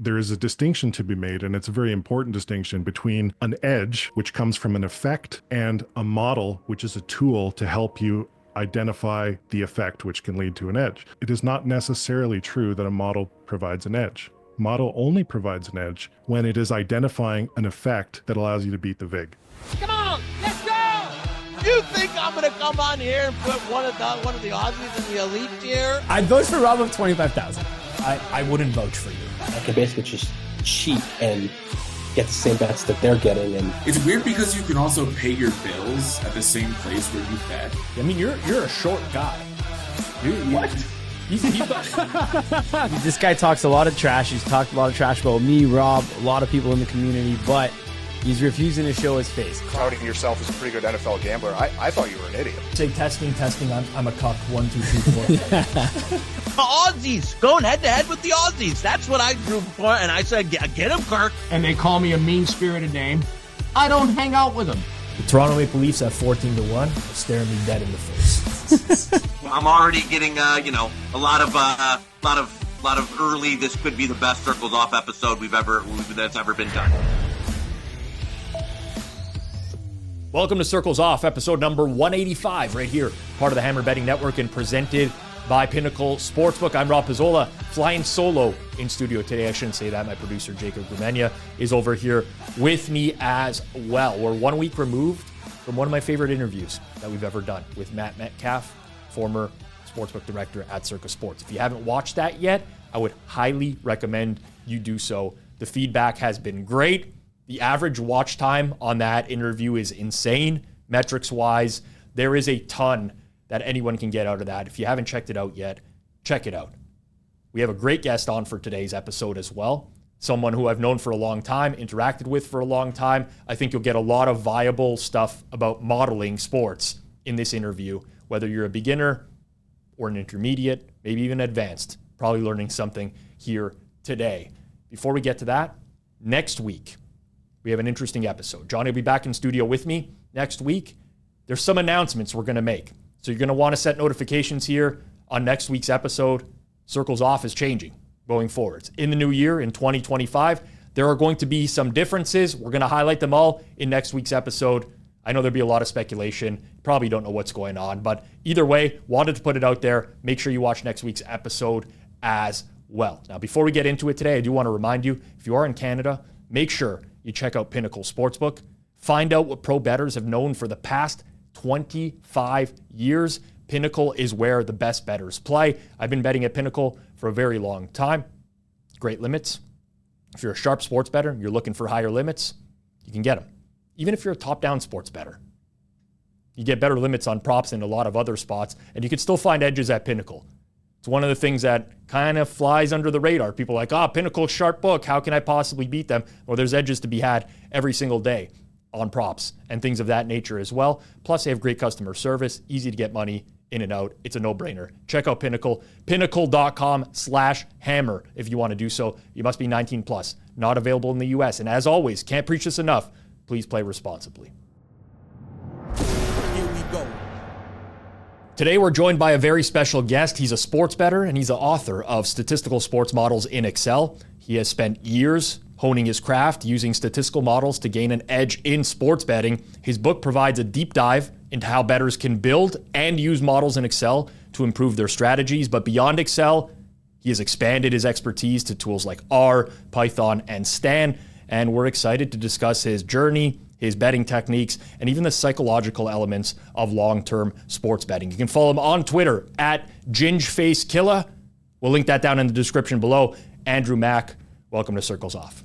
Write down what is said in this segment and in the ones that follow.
there is a distinction to be made, and it's a very important distinction between an edge, which comes from an effect, and a model, which is a tool to help you identify the effect, which can lead to an edge. It is not necessarily true that a model provides an edge. Model only provides an edge when it is identifying an effect that allows you to beat the VIG. Come on, let's go! You think I'm gonna come on here and put one of the Aussies in the elite tier? I'd vote for Rob with 25,000. I wouldn't vote for you. I can basically just cheat and get the same bets that they're getting. And it's weird because you can also pay your bills at the same place where you bet. I mean, you're a short guy. What? This guy talks a lot of trash. He's talked a lot of trash about me, Rob, a lot of people in the community, but he's refusing to show his face. Touting yourself as a pretty good NFL gambler, I thought you were an idiot. Say testing, I'm a cuck, 1, 2, 3, 4. Aussies, going head-to-head with the Aussies. That's what I drew for, and I said, get him, Kirk. And they call me a mean-spirited name. I don't hang out with them. The Toronto Maple Leafs at 14-1 are staring me dead in the face. I'm already getting, a lot of early. This could be the best Circles Off episode that's ever been done. Welcome to Circles Off, episode number 185, right here, part of the Hammer Betting Network and presented by Pinnacle Sportsbook. I'm Rob Pizzola, flying solo in studio today. I shouldn't say that. My producer, Jacob Grumenia, is over here with me as well. We're 1 week removed from one of my favorite interviews that we've ever done with Matt Metcalf, former sportsbook director at Circa Sports. If you haven't watched that yet, I would highly recommend you do so. The feedback has been great. The average watch time on that interview is insane, metrics-wise. There is a ton that anyone can get out of that. If you haven't checked it out yet, check it out. We have a great guest on for today's episode as well. Someone who I've known for a long time, interacted with for a long time. I think you'll get a lot of viable stuff about modeling sports in this interview, whether you're a beginner or an intermediate, maybe even advanced. Probably learning something here today. Before we get to that, next week, we have an interesting episode. Johnny will be back in studio with me next week. There's some announcements we're going to make. So you're going to want to set notifications here on next week's episode. Circles Off is changing going forwards. In the new year, in 2025, there are going to be some differences. We're going to highlight them all in next week's episode. I know there'll be a lot of speculation. Probably don't know what's going on. But either way, wanted to put it out there. Make sure you watch next week's episode as well. Now, before we get into it today, I do want to remind you, if you are in Canada, make sure you check out Pinnacle Sportsbook. Find out what pro bettors have known for the past 25 years. Pinnacle is where the best bettors play. I've been betting at Pinnacle for a very long time. Great limits. If you're a sharp sports bettor, you're looking for higher limits, you can get them. Even if you're a top-down sports bettor, you get better limits on props than a lot of other spots, and you can still find edges at Pinnacle. It's one of the things that kind of flies under the radar. People are like, Pinnacle, sharp book. How can I possibly beat them? Well, there's edges to be had every single day on props and things of that nature as well. Plus, they have great customer service, easy to get money in and out. It's a no-brainer. Check out Pinnacle, pinnacle.com/hammer if you want to do so. You must be 19 plus, not available in the U.S. And as always, can't preach this enough, please play responsibly. Here we go. Today, we're joined by a very special guest. He's a sports bettor and he's the author of Statistical Sports Models in Excel. He has spent years honing his craft using statistical models to gain an edge in sports betting. His book provides a deep dive into how bettors can build and use models in Excel to improve their strategies. But beyond Excel, he has expanded his expertise to tools like R, Python, and Stan. And we're excited to discuss his journey, his betting techniques, and even the psychological elements of long-term sports betting. You can follow him on Twitter at GingeFaceKilla. We'll link that down in the description below. Andrew Mack, welcome to Circles Off.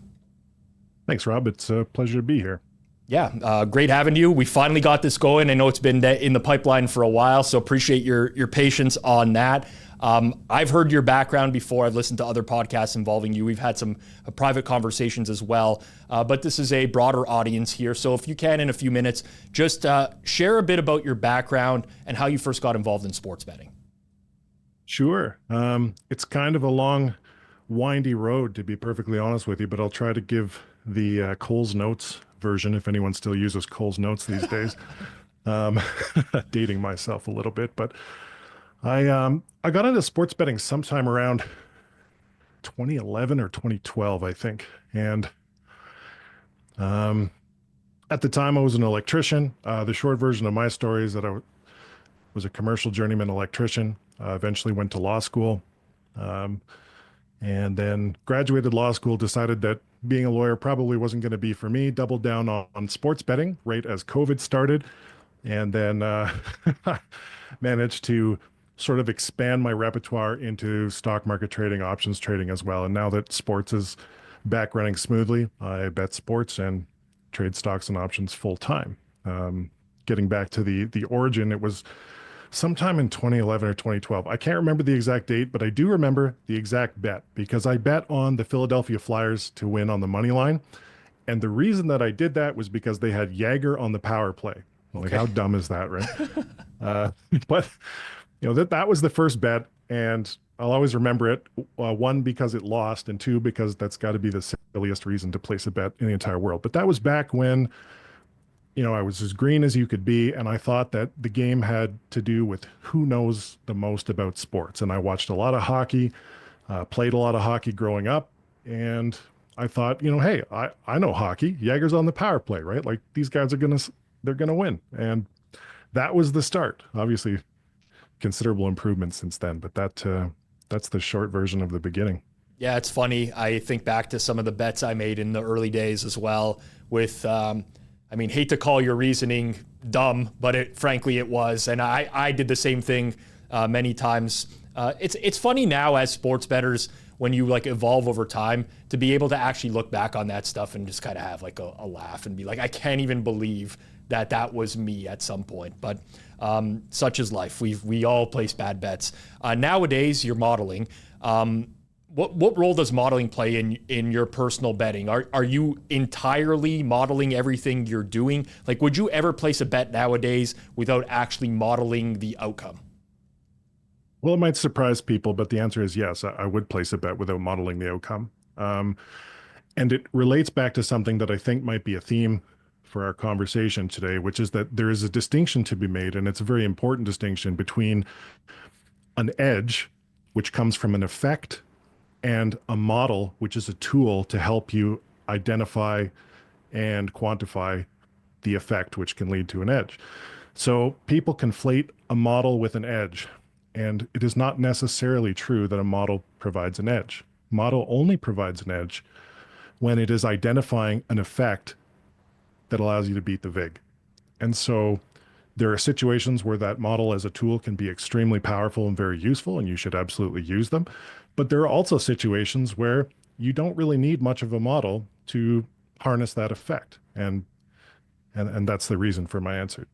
Thanks, Rob. It's a pleasure to be here. Yeah, great having you. We finally got this going. I know it's been in the pipeline for a while, so appreciate your patience on that. I've heard your background before. I've listened to other podcasts involving you. We've had some private conversations as well, but this is a broader audience here. So if you can, in a few minutes, just share a bit about your background and how you first got involved in sports betting. Sure. It's kind of a long, windy road, to be perfectly honest with you, but I'll try to give the Cole's Notes version, if anyone still uses Cole's Notes these days. Dating myself a little bit, but I got into sports betting sometime around 2011 or 2012, I think. And at the time, I was an electrician. The short version of my story is that I was a commercial journeyman electrician. Eventually went to law school, and then graduated law school, decided that being a lawyer probably wasn't going to be for me, doubled down on sports betting right as COVID started, and then managed to sort of expand my repertoire into stock market trading, options trading as well. And now that sports is back running smoothly, I bet sports and trade stocks and options full time. Getting back to the origin, it was sometime in 2011 or 2012. I can't remember the exact date, but I do remember the exact bet because I bet on the Philadelphia Flyers to win on the money line. And the reason that I did that was because they had Jagger on the power play. Like, how dumb is that, right? But you know, that was the first bet, and I'll always remember it. One, because it lost, and two, because that's got to be the silliest reason to place a bet in the entire world. But that was back when, you know, I was as green as you could be, and I thought that the game had to do with who knows the most about sports. And I watched a lot of hockey, played a lot of hockey growing up, and I thought, you know, hey, I know hockey. Jagger's on the power play, right? Like, these guys they're gonna win, and that was the start. Obviously, considerable improvement since then, but that's the short version of the beginning. Yeah, it's funny. I think back to some of the bets I made in the early days as well with, I mean, hate to call your reasoning dumb, but frankly it was. And I did the same thing many times. It's funny now as sports bettors, when you like evolve over time, to be able to actually look back on that stuff and just kind of have like a laugh and be like, I can't even believe that was me at some point. But such is life. We all place bad bets. Nowadays, you're modeling. What role does modeling play in your personal betting? Are you entirely modeling everything you're doing? Like, would you ever place a bet nowadays without actually modeling the outcome? Well, it might surprise people, but the answer is yes. I would place a bet without modeling the outcome. And it relates back to something that I think might be a theme for our conversation today, which is that there is a distinction to be made, and it's a very important distinction between an edge, which comes from an effect, and a model, which is a tool to help you identify and quantify the effect, which can lead to an edge. So people conflate a model with an edge, and it is not necessarily true that a model provides an edge. Model only provides an edge when it is identifying an effect that allows you to beat the VIG. And so there are situations where that model as a tool can be extremely powerful and very useful, and you should absolutely use them. But there are also situations where you don't really need much of a model to harness that effect. And that's the reason for my answer.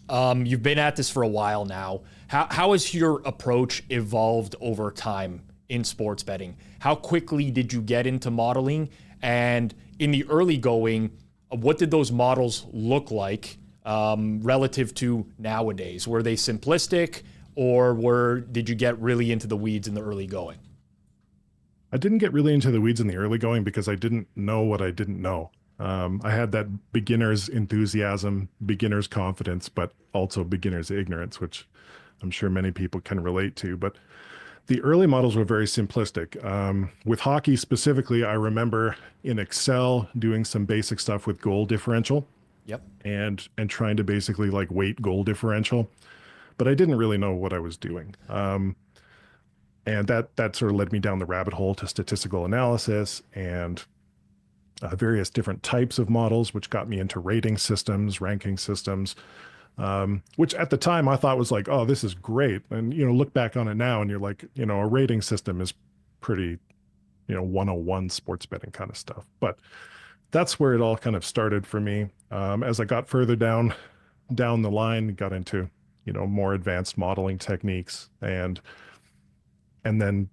You've been at this for a while now. How has your approach evolved over time in sports betting? How quickly did you get into modeling? And in the early going, what did those models look like relative to nowadays? Were they simplistic, or did you get really into the weeds in the early going? I didn't get really into the weeds in the early going because I didn't know what I didn't know. I had that beginner's enthusiasm, beginner's confidence, but also beginner's ignorance, which I'm sure many people can relate to. But the early models were very simplistic. With hockey specifically, I remember in Excel doing some basic stuff with goal differential. Yep. And trying to basically like weight goal differential, but I didn't really know what I was doing. And that sort of led me down the rabbit hole to statistical analysis and various different types of models, which got me into rating systems, ranking systems, which at the time I thought was like, oh, this is great. And, you know, look back on it now and you're like, you know, a rating system is pretty, you know, 101 sports betting kind of stuff. But that's where it all kind of started for me. As I got further down the line, got into, you know, more advanced modeling techniques and then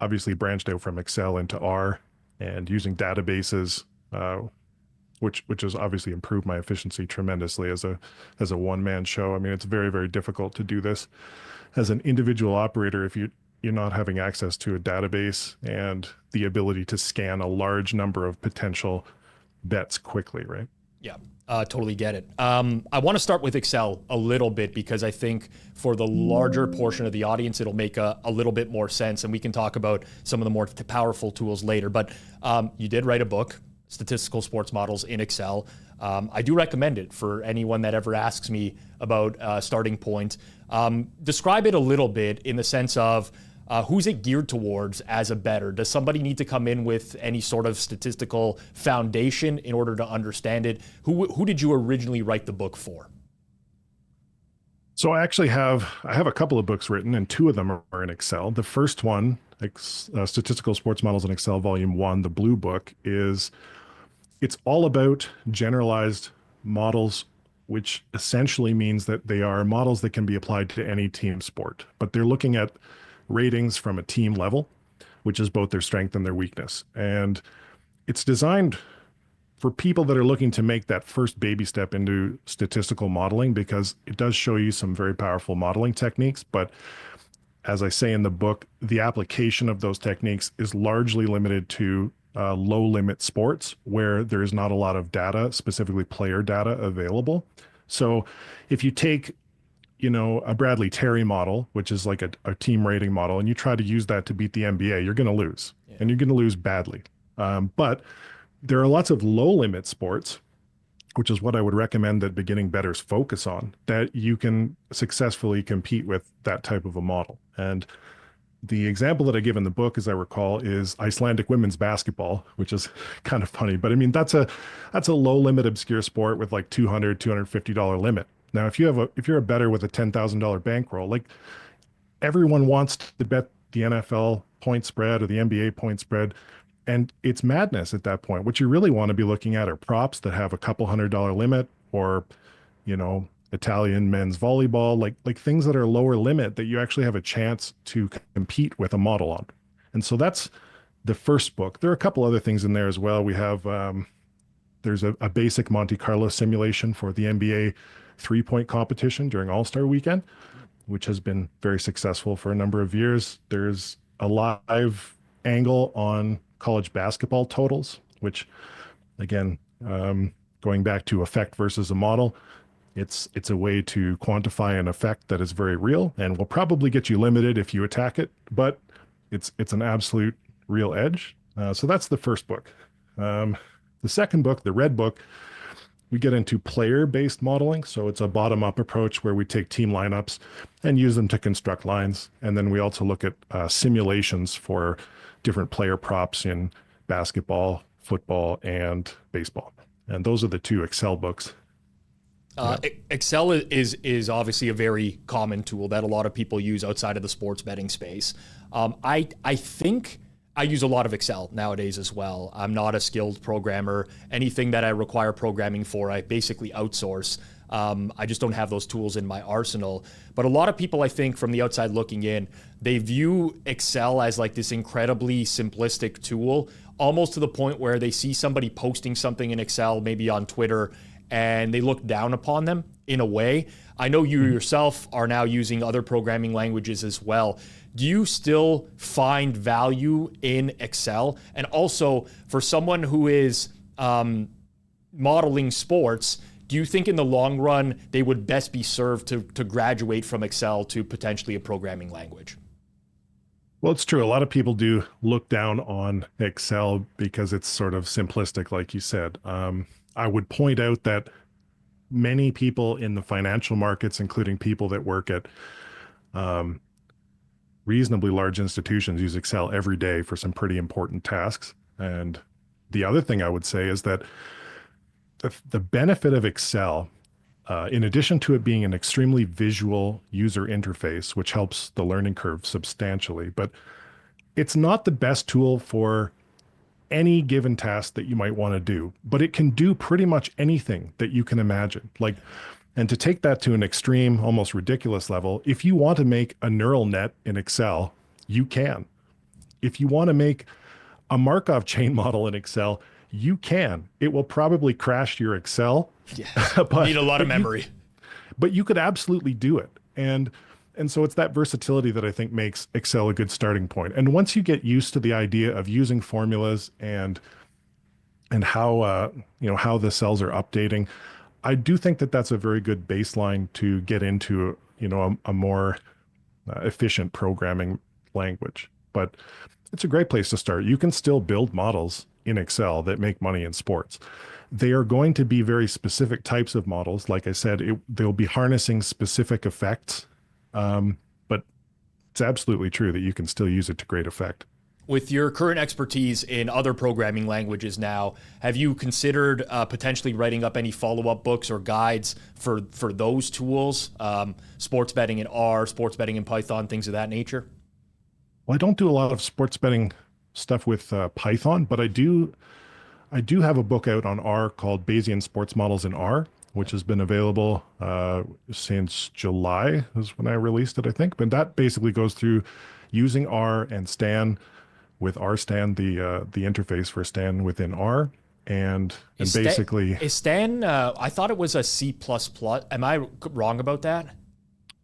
obviously branched out from Excel into R and using databases, which has obviously improved my efficiency tremendously as a one-man show. I mean, it's very, very difficult to do this as an individual operator if you're not having access to a database and the ability to scan a large number of potential bets quickly, right? Yeah, totally get it. I want to start with Excel a little bit because I think for the larger portion of the audience, it'll make a little bit more sense. And we can talk about some of the more powerful tools later. But you did write a book, Statistical Sports Models in Excel. I do recommend it for anyone that ever asks me about starting point. Describe it a little bit in the sense of who's it geared towards as a bettor? Does somebody need to come in with any sort of statistical foundation in order to understand it? Who did you originally write the book for? So I actually have a couple of books written, and two of them are in Excel. The first one, Statistical Sports Models in Excel, Volume 1, the blue book, it's all about generalized models, which essentially means that they are models that can be applied to any team sport, but they're looking at ratings from a team level, which is both their strength and their weakness. And it's designed for people that are looking to make that first baby step into statistical modeling, because it does show you some very powerful modeling techniques. But as I say in the book, the application of those techniques is largely limited to low limit sports where there's not a lot of data, specifically player data, available. So if you take a Bradley Terry model, which is like a team rating model, and you try to use that to beat the NBA, you're going to lose, and you're going to lose badly. But there are lots of low limit sports, which is what I would recommend that beginning bettors focus on, that you can successfully compete with that type of a model. And the example that I give in the book, as I recall, is Icelandic women's basketball, which is kind of funny. But I mean, that's a low limit obscure sport with like $250 limit. Now, if you're a bettor with a $10,000 bankroll, like everyone wants to bet the NFL point spread or the NBA point spread, and it's madness at that point. What you really want to be looking at are props that have a couple $100 limit, or Italian men's volleyball, like things that are lower limit that you actually have a chance to compete with a model on. And so that's the first book. There are a couple other things in there as well. We have there's a basic Monte Carlo simulation for the NBA 3-point competition during All-Star weekend, which has been very successful for a number of years. There's a live angle on college basketball totals, which again, going back to effect versus a model, it's a way to quantify an effect that is very real and will probably get you limited if you attack it, but it's an absolute real edge. So that's the first book. The second book, the red book, we get into player-based modeling. So it's a bottom-up approach where we take team lineups and use them to construct lines. And then we also look at simulations for different player props in basketball, football, and baseball. And those are the two Excel books. Excel is obviously a very common tool that a lot of people use outside of the sports betting space. I think I use a lot of Excel nowadays as well. I'm not a skilled programmer. Anything that I require programming for, I basically outsource. I just don't have those tools in my arsenal. But a lot of people, I think, from the outside looking in, they view Excel as like this incredibly simplistic tool, almost to the point where they see somebody posting something in Excel, maybe on Twitter, and they look down upon them in a way. I know you yourself are now using other programming languages as well. Do you still find value in Excel? And also, for someone who is modeling sports, do you think in the long run they would best be served to graduate from Excel to potentially a programming language? Well, it's true. A lot of people do look down on Excel because it's sort of simplistic, like you said. I would point out that many people in the financial markets, including people that work at reasonably large institutions, use Excel every day for some pretty important tasks. And the other thing I would say is that the benefit of Excel, in addition to it being an extremely visual user interface, which helps the learning curve substantially, but it's not the best tool for any given task that you might want to do, but it can do pretty much anything that you can imagine. And to take that to an extreme, almost ridiculous level, if you want to make a neural net in Excel, you can. If you want to make a Markov chain model in Excel, you can. It will probably crash your Excel. Yes. Need a lot of memory. But you could absolutely do it. And so it's that versatility that I think makes Excel a good starting point. And once you get used to the idea of using formulas and and how how the cells are updating. I do think that that's a very good baseline to get into, a more efficient programming language. But it's a great place to start. You can still build models in Excel that make money in sports. They are going to be very specific types of models. Like I said, they'll be harnessing specific effects. But it's absolutely true that you can still use it to great effect. With your current expertise in other programming languages now, have you considered potentially writing up any follow-up books or guides for those tools? Sports betting in R, sports betting in Python, things of that nature? Well, I don't do a lot of sports betting stuff with Python, but I do have a book out on R called Bayesian Sports Models in R, which has been available since July is when I released it, I think. But that basically goes through using R and Stan, with RStan, the interface for Stan within R, and basically is Stan. I thought it was a C++. Am I wrong about that?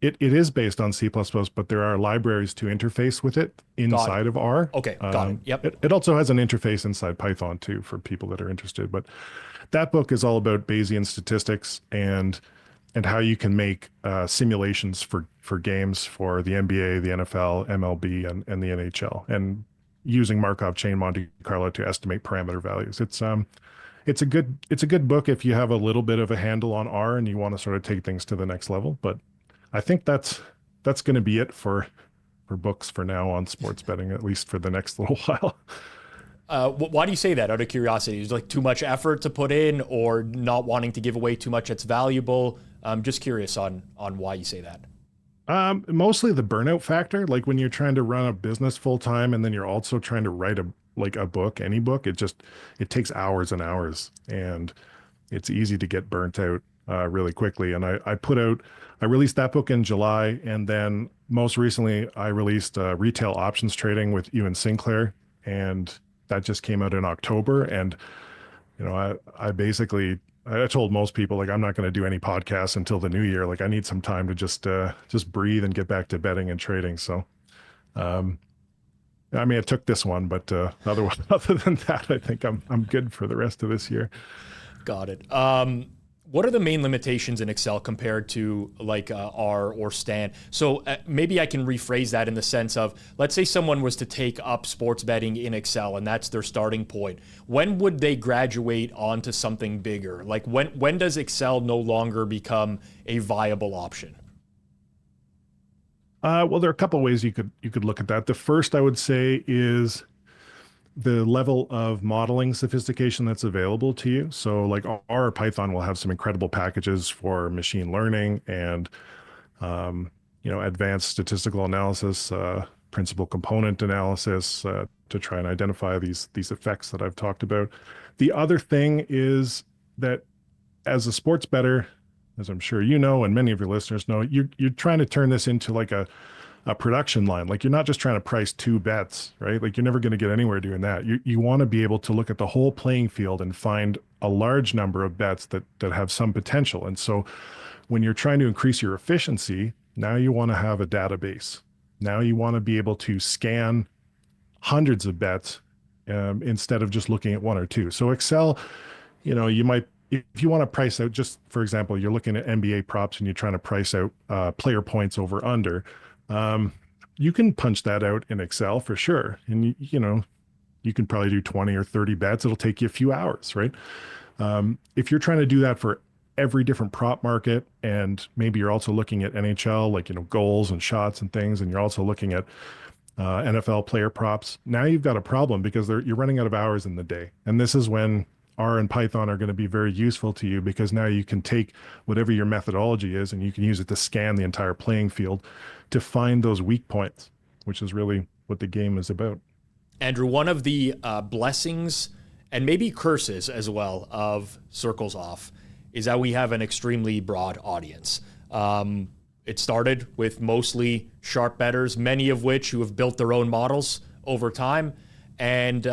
It is based on C++, but there are libraries to interface with it inside of R. Okay, got it. Yep. It also has an interface inside Python too for people that are interested. But that book is all about Bayesian statistics and how you can make simulations for games for the NBA, the NFL, MLB, and the NHL, and using Markov chain Monte Carlo to estimate parameter values. It's a good book if you have a little bit of a handle on R and you want to sort of take things to the next level. But I think that's going to be it for books for now on sports betting, at least for the next little while. Why do you say that, out of curiosity? Is it like too much effort to put in, or not wanting to give away too much that's valuable? I'm just curious on why you say that. Mostly the burnout factor. Like when you're trying to run a business full time and then you're also trying to write a book, any book, it takes hours and hours, and it's easy to get burnt out really quickly. And I released that book in July, and then most recently I released Retail Options Trading with Ewan Sinclair, and that just came out in October. And I told most people, like, I'm not going to do any podcasts until the new year. Like, I need some time to just breathe and get back to betting and trading. So, I took this one, but other than that, I think I'm good for the rest of this year. Got it. What are the main limitations in Excel compared to like R or Stan? So maybe I can rephrase that in the sense of, let's say someone was to take up sports betting in Excel and that's their starting point. When would they graduate onto something bigger? Like when does Excel no longer become a viable option? Well, there are a couple of ways you could look at that. The first, I would say, is the level of modeling sophistication that's available to you. So like R or Python will have some incredible packages for machine learning and, advanced statistical analysis, principal component analysis to try and identify these effects that I've talked about. The other thing is that as a sports bettor, as I'm sure you know, and many of your listeners know, you're trying to turn this into like a production line. Like, you're not just trying to price two bets, right? Like, you're never going to get anywhere doing that. You want to be able to look at the whole playing field and find a large number of bets that have some potential. And so when you're trying to increase your efficiency, now you want to have a database. Now you want to be able to scan hundreds of bets instead of just looking at one or two. So Excel, you might, if you want to price out, just for example, you're looking at NBA props and you're trying to price out player points over under, you can punch that out in Excel for sure. And you can probably do 20 or 30 bets. It'll take you a few hours, right? If you're trying to do that for every different prop market, and maybe you're also looking at NHL, like, goals and shots and things, and you're also looking at NFL player props, now you've got a problem because you're running out of hours in the day. And this is when R and Python are going to be very useful to you, because now you can take whatever your methodology is and you can use it to scan the entire playing field to find those weak points, which is really what the game is about. Andrew, one of the blessings and maybe curses as well of Circles Off is that we have an extremely broad audience. It started with mostly sharp bettors, many of which who have built their own models over time. And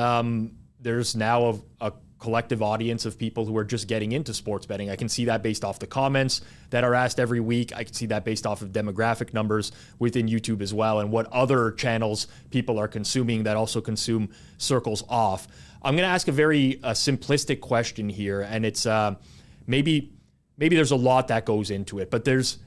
there's now a collective audience of people who are just getting into sports betting. I can see that based off the comments that are asked every week. I can see that based off of demographic numbers within YouTube as well, and what other channels people are consuming that also consume Circles Off. I'm going to ask a very simplistic question here, and it's maybe there's a lot that goes into it, but there's,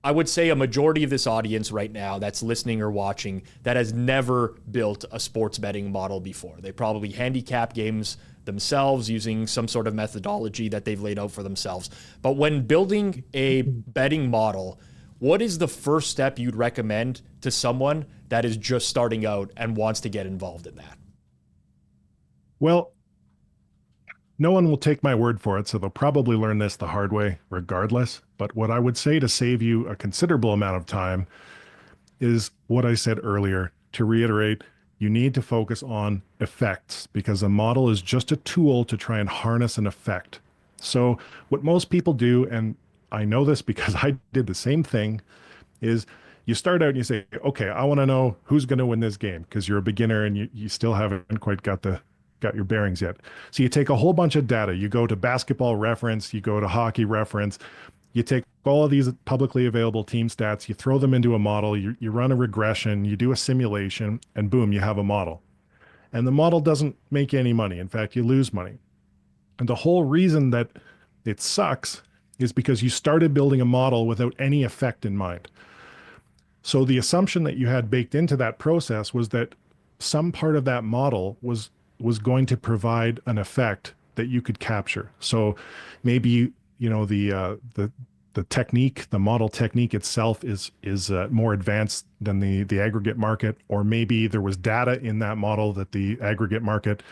I would say, a majority of this audience right now that's listening or watching that has never built a sports betting model before. They probably handicap games themselves using some sort of methodology that they've laid out for themselves. But when building a betting model, what is the first step you'd recommend to someone that is just starting out and wants to get involved in that? Well, no one will take my word for it, so they'll probably learn this the hard way regardless. But what I would say to save you a considerable amount of time is what I said earlier. To reiterate, you need to focus on effects, because a model is just a tool to try and harness an effect. So what most people do, and I know this because I did the same thing, is you start out and you say, okay, I want to know who's going to win this game, because you're a beginner and you still haven't quite got your bearings yet. So you take a whole bunch of data. You go to Basketball Reference, you go to Hockey Reference, you take all of these publicly available team stats, you throw them into a model, you run a regression, you do a simulation, and boom, you have a model. And the model doesn't make you any money. In fact, you lose money. And the whole reason that it sucks is because you started building a model without any effect in mind. So the assumption that you had baked into that process was that some part of that model was going to provide an effect that you could capture. So maybe, the technique, the model technique itself is more advanced than the aggregate market, or maybe there was data in that model that the aggregate market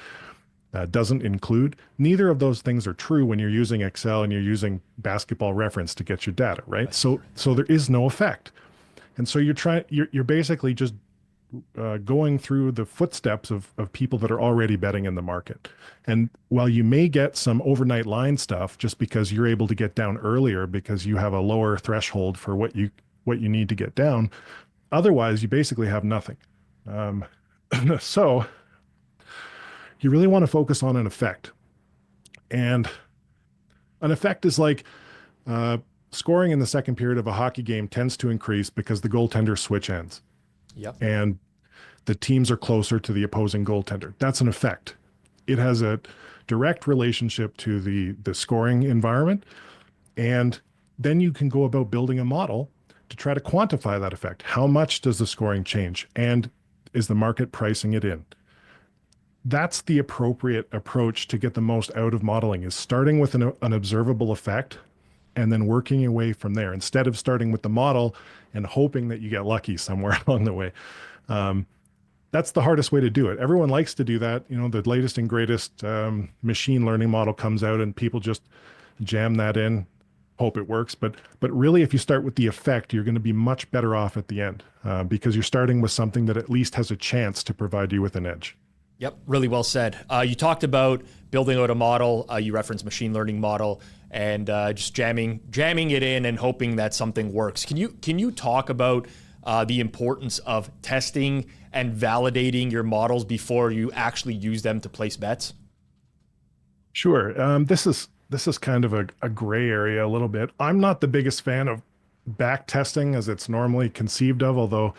doesn't include. Neither of those things are true when you're using Excel and you're using Basketball Reference to get your data, right? So there is no effect. And so you're basically just going through the footsteps of people that are already betting in the market. And while you may get some overnight line stuff just because you're able to get down earlier because you have a lower threshold for what you need to get down, otherwise you basically have nothing. So you really want to focus on an effect. And an effect is like scoring in the second period of a hockey game tends to increase because the goaltender switch ends. Yep. And the teams are closer to the opposing goaltender. That's an effect. It has a direct relationship to the scoring environment. And then you can go about building a model to try to quantify that effect. How much does the scoring change? And is the market pricing it in? That's the appropriate approach to get the most out of modeling, is starting with an observable effect and then working your way from there, instead of starting with the model and hoping that you get lucky somewhere along the way. That's the hardest way to do it. Everyone likes to do that. The latest and greatest machine learning model comes out and people just jam that in, hope it works. But really, if you start with the effect, you're going to be much better off at the end because you're starting with something that at least has a chance to provide you with an edge. Yep, really well said. You talked about building out a model. You referenced machine learning model and just jamming it in and hoping that something works. Can you talk about the importance of testing and validating your models before you actually use them to place bets? Sure. This is kind of a gray area a little bit. I'm not the biggest fan of back testing as it's normally conceived of, although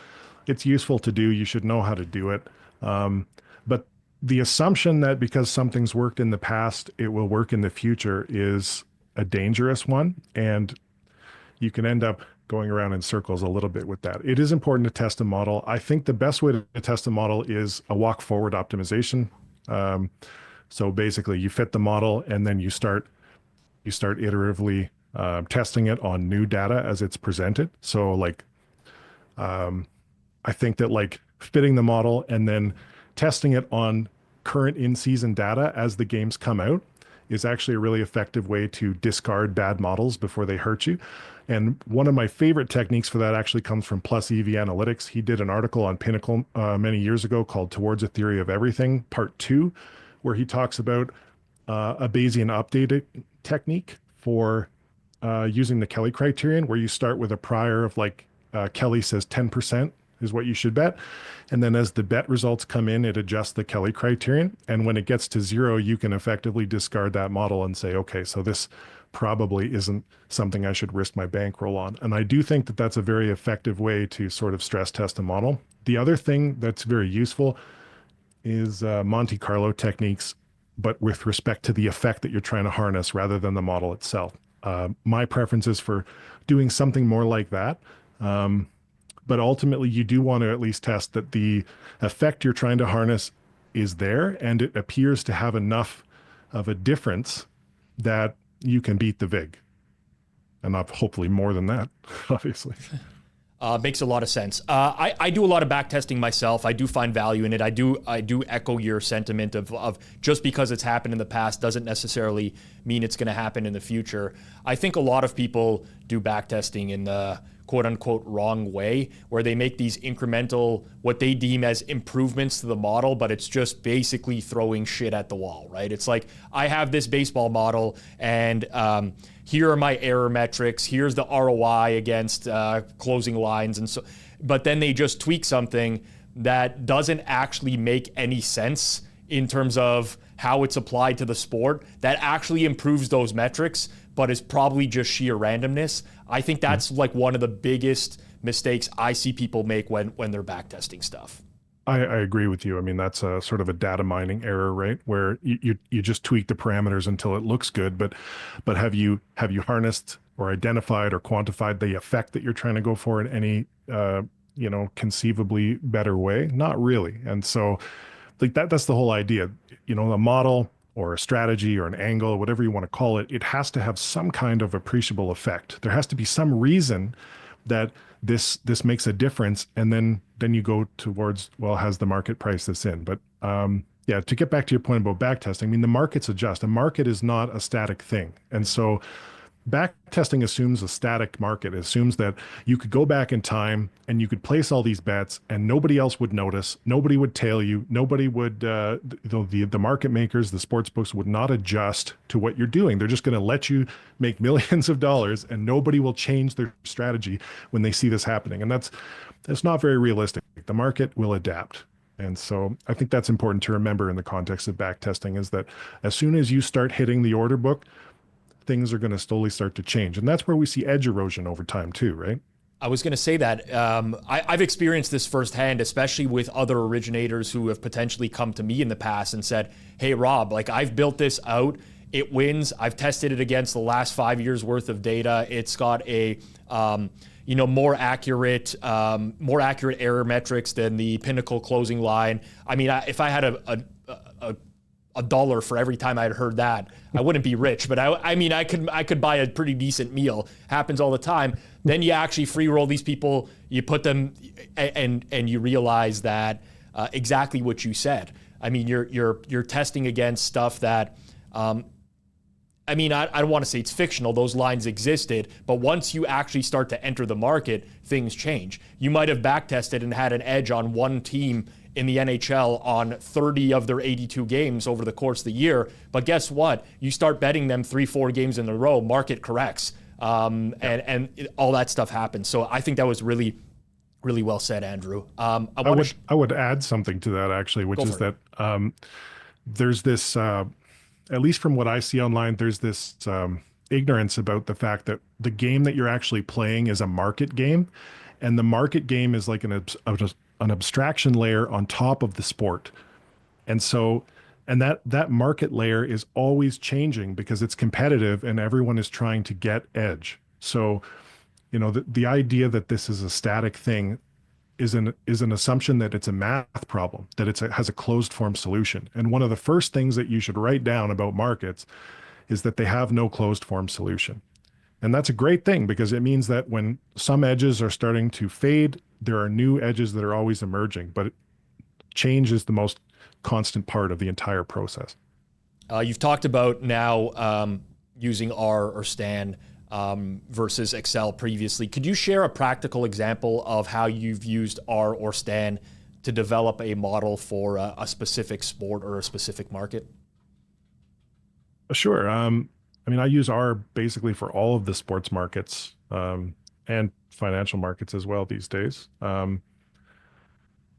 it's useful to do. You should know how to do it. But the assumption that because something's worked in the past, it will work in the future is a dangerous one. And you can end up going around in circles a little bit with that. It is important to test a model. I think the best way to test a model is a walk forward optimization. So basically you fit the model and then you start iteratively testing it on new data as it's presented. So I think that fitting the model and then testing it on current in-season data as the games come out is actually a really effective way to discard bad models before they hurt you. And one of my favorite techniques for that actually comes from Plus EV Analytics. He did an article on Pinnacle many years ago called Towards a Theory of Everything, Part 2, where he talks about a Bayesian updated technique for using the Kelly criterion, where you start with a prior of Kelly says 10%, is what you should bet. And then as the bet results come in, it adjusts the Kelly criterion. And when it gets to 0, you can effectively discard that model and say, okay, so this probably isn't something I should risk my bankroll on. And I do think that that's a very effective way to sort of stress test a model. The other thing that's very useful is Monte Carlo techniques, but with respect to the effect that you're trying to harness rather than the model itself. My preference is for doing something more like that. But ultimately, you do want to at least test that the effect you're trying to harness is there, and it appears to have enough of a difference that you can beat the VIG. And not hopefully more than that, obviously. Makes a lot of sense. I do a lot of back testing myself. I do find value in it. I do echo your sentiment of just because it's happened in the past doesn't necessarily mean it's going to happen in the future. I think a lot of people do back testing in the quote unquote wrong way, where they make these incremental, what they deem as improvements to the model, but it's just basically throwing shit at the wall, right? It's like, I have this baseball model and here are my error metrics. Here's the ROI against closing lines. And so, but then they just tweak something that doesn't actually make any sense in terms of how it's applied to the sport that actually improves those metrics, but is probably just sheer randomness. I think that's like one of the biggest mistakes I see people make when they're backtesting stuff. I agree with you. I mean, that's a sort of a data mining error, right? Where you just tweak the parameters until it looks good, but have you harnessed or identified or quantified the effect that you're trying to go for in any conceivably better way? Not really. And so like that's the whole idea. A model or a strategy or an angle, whatever you want to call it, it has to have some kind of appreciable effect. There has to be some reason that this makes a difference, and then you go towards, well, has the market priced this in? But to get back to your point about back testing, I mean, the markets adjust. A market is not a static thing. And so back testing assumes a static market. It assumes that you could go back in time and you could place all these bets and nobody else would notice. Nobody would tail you. Nobody would, the market makers, the sports books would not adjust to what you're doing. They're just going to let you make millions of dollars and nobody will change their strategy when they see this happening. And that's not very realistic. The market will adapt. And so I think that's important to remember in the context of back testing, is that as soon as you start hitting the order book, things are going to slowly start to change. And that's where we see edge erosion over time too, right? I was going to say that. I've experienced this firsthand, especially with other originators who have potentially come to me in the past and said, hey, Rob, like I've built this out. It wins. I've tested it against the last 5 years worth of data. It's got a, more accurate error metrics than the Pinnacle closing line. I mean, if I had a dollar for every time I'd heard that, I wouldn't be rich, but I could buy a pretty decent meal. Happens all the time. Then you actually free roll these people, you put them and you realize that exactly what you said. I mean, you're testing against stuff that, I don't want to say it's fictional. Those lines existed, but once you actually start to enter the market, things change. You might have backtested and had an edge on one team in the NHL on 30 of their 82 games over the course of the year. But guess what? You start betting them 3-4 games in a row, market corrects, and all that stuff happens. So I think that was really, really well said, Andrew. I would add something to that actually, which is that there's this, at least from what I see online, there's this ignorance about the fact that the game that you're actually playing is a market game, and the market game is like an abstraction layer on top of the sport. And so, and that market layer is always changing because it's competitive and everyone is trying to get edge. So, the idea that this is a static thing is an assumption that it's a math problem, that it has a closed form solution. And one of the first things that you should write down about markets is that they have no closed form solution. And that's a great thing because it means that when some edges are starting to fade, there are new edges that are always emerging, but change is the most constant part of the entire process. You've talked about now using R or Stan versus Excel previously. Could you share a practical example of how you've used R or Stan to develop a model for a specific sport or a specific market? Sure. I use R basically for all of the sports markets and financial markets as well these days.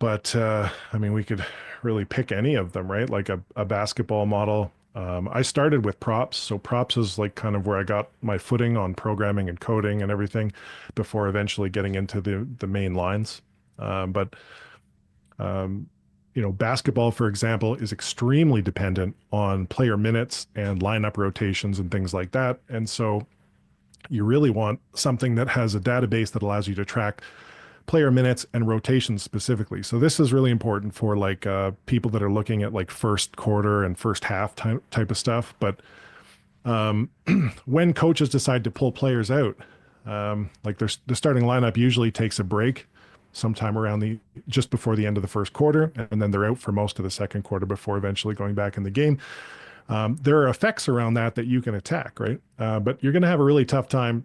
But I mean, we could really pick any of them, right? Like a basketball model. I started with props. So props is like kind of where I got my footing on programming and coding and everything before eventually getting into the main lines. But basketball, for example, is extremely dependent on player minutes and lineup rotations and things like that. And so you really want something that has a database that allows you to track player minutes and rotations specifically. So this is really important for like people that are looking at like first quarter and first half type of stuff. But when coaches decide to pull players out, like the starting lineup usually takes a break sometime around just before the end of the first quarter, and then they're out for most of the second quarter before eventually going back in the game. There are effects around that you can attack, right? But you're going to have a really tough time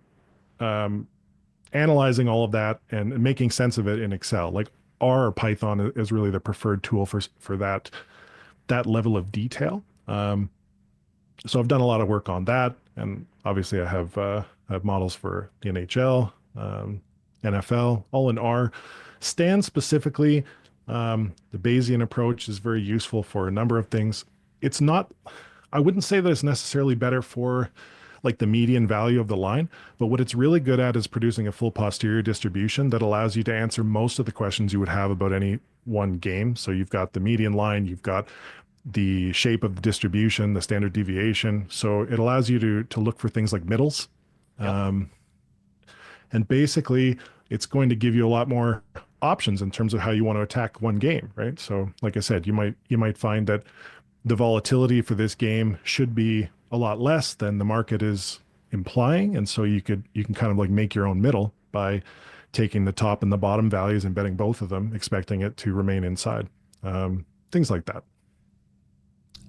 analyzing all of that and making sense of it in Excel. Like R or Python is really the preferred tool for that level of detail. So I've done a lot of work on that, and obviously I have models for the NHL, NFL, all in R. Stan specifically, the Bayesian approach is very useful for a number of things. It's not, I wouldn't say that it's necessarily better for like the median value of the line, but what it's really good at is producing a full posterior distribution that allows you to answer most of the questions you would have about any one game. So you've got the median line, you've got the shape of the distribution, the standard deviation. So it allows you to look for things like middles. Yep. And basically it's going to give you a lot more options in terms of how you want to attack one game, right? So like I said, you might find that the volatility for this game should be a lot less than the market is implying. And so you can kind of like make your own middle by taking the top and the bottom values and betting both of them, expecting it to remain inside. Things like that.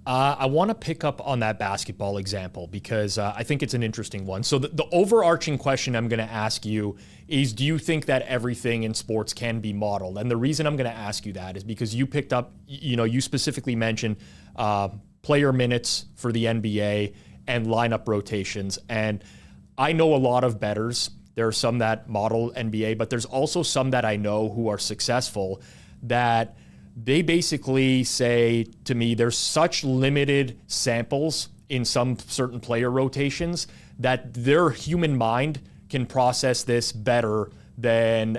I want to pick up on that basketball example because I think it's an interesting one. So the overarching question I'm going to ask you is, do you think that everything in sports can be modeled? And the reason I'm going to ask you that is because you picked up, you specifically mentioned player minutes for the NBA and lineup rotations. And I know a lot of bettors. There are some that model NBA, but there's also some that I know who are successful that they basically say to me, there's such limited samples in some certain player rotations that their human mind can process this better than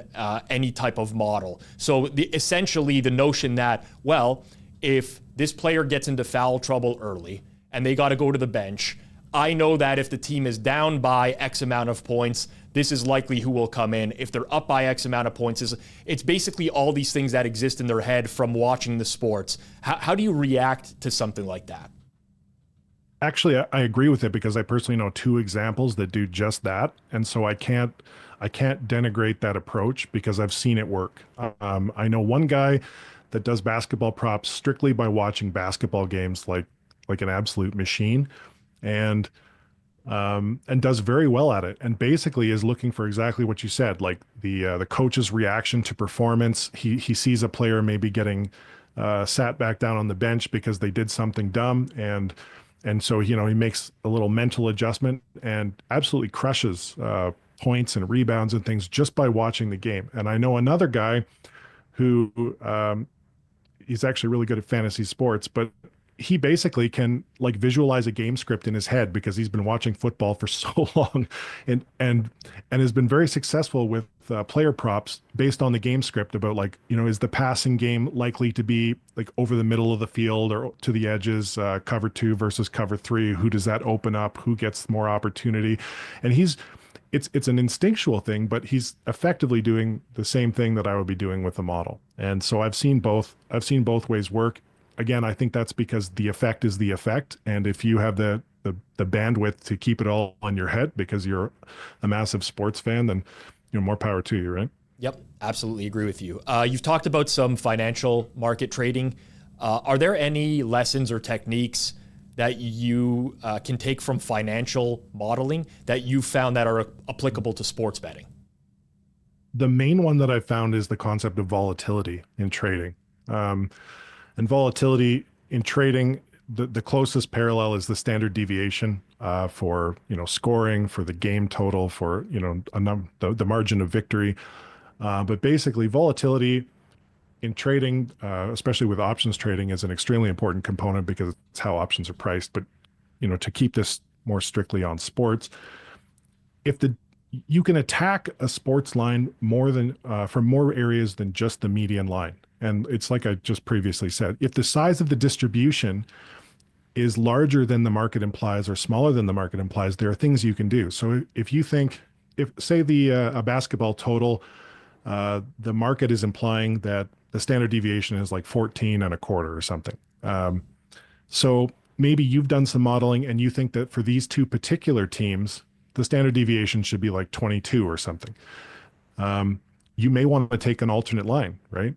any type of model. So essentially the notion that, well, if this player gets into foul trouble early and they got to go to the bench, I know that if the team is down by X amount of points, this is likely who will come in. If they're up by X amount of points, it's basically all these things that exist in their head from watching the sports. How do you react to something like that? Actually, I agree with it because I personally know two examples that do just that. And so I can't denigrate that approach because I've seen it work. I know one guy that does basketball props strictly by watching basketball games like an absolute machine. And does very well at it, and basically is looking for exactly what you said, like the coach's reaction to performance. He sees a player maybe getting sat back down on the bench because they did something dumb, and so he makes a little mental adjustment and absolutely crushes points and rebounds and things just by watching the game. And I know another guy who he's actually really good at fantasy sports, but he basically can like visualize a game script in his head because he's been watching football for so long and has been very successful with player props based on the game script about like, is the passing game likely to be like over the middle of the field or to the edges, cover 2 versus cover 3? Who does that open up? Who gets more opportunity? And it's an instinctual thing, but he's effectively doing the same thing that I would be doing with the model. And so I've seen both ways work. Again, I think that's because the effect is the effect. And if you have the bandwidth to keep it all on your head because you're a massive sports fan, then more power to you, right? Yep, absolutely agree with you. You've talked about some financial market trading. Are there any lessons or techniques that you can take from financial modeling that you found that are applicable to sports betting? The main one that I found is the concept of volatility in trading. And volatility in trading, the closest parallel is the standard deviation for scoring, for the game total, for the margin of victory. But basically, volatility in trading, especially with options trading, is an extremely important component because it's how options are priced. But, to keep this more strictly on sports, you can attack a sports line more than from more areas than just the median line. And it's like I just previously said, if the size of the distribution is larger than the market implies or smaller than the market implies, there are things you can do. So if you think, say a basketball total, the market is implying that the standard deviation is like 14 and a quarter or something. So maybe you've done some modeling and you think that for these two particular teams, the standard deviation should be like 22 or something. You may want to take an alternate line, right?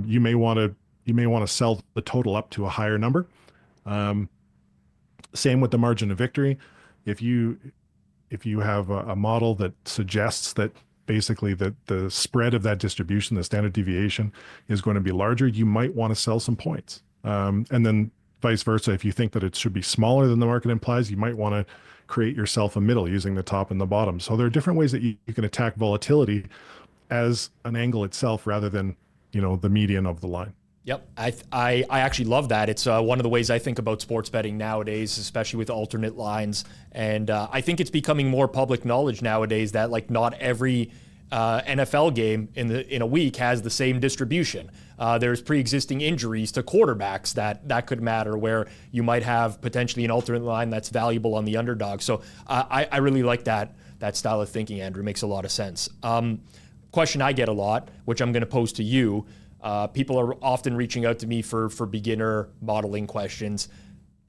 You may want to sell the total up to a higher number. Same with the margin of victory. If you have a model that suggests that basically the spread of that distribution, the standard deviation, is going to be larger, you might want to sell some points. And then vice versa, if you think that it should be smaller than the market implies, you might want to create yourself a middle using the top and the bottom. So there are different ways that you can attack volatility as an angle itself rather than, the median of the line. Yep. I actually love that. It's one of the ways I think about sports betting nowadays, especially with alternate lines. And I think it's becoming more public knowledge nowadays that like not every NFL game in a week has the same distribution. There's pre-existing injuries to quarterbacks that could matter, where you might have potentially an alternate line that's valuable on the underdog. So I really like that style of thinking, Andrew. Makes a lot of sense. Question I get a lot, which I'm going to pose to you. People are often reaching out to me for beginner modeling questions.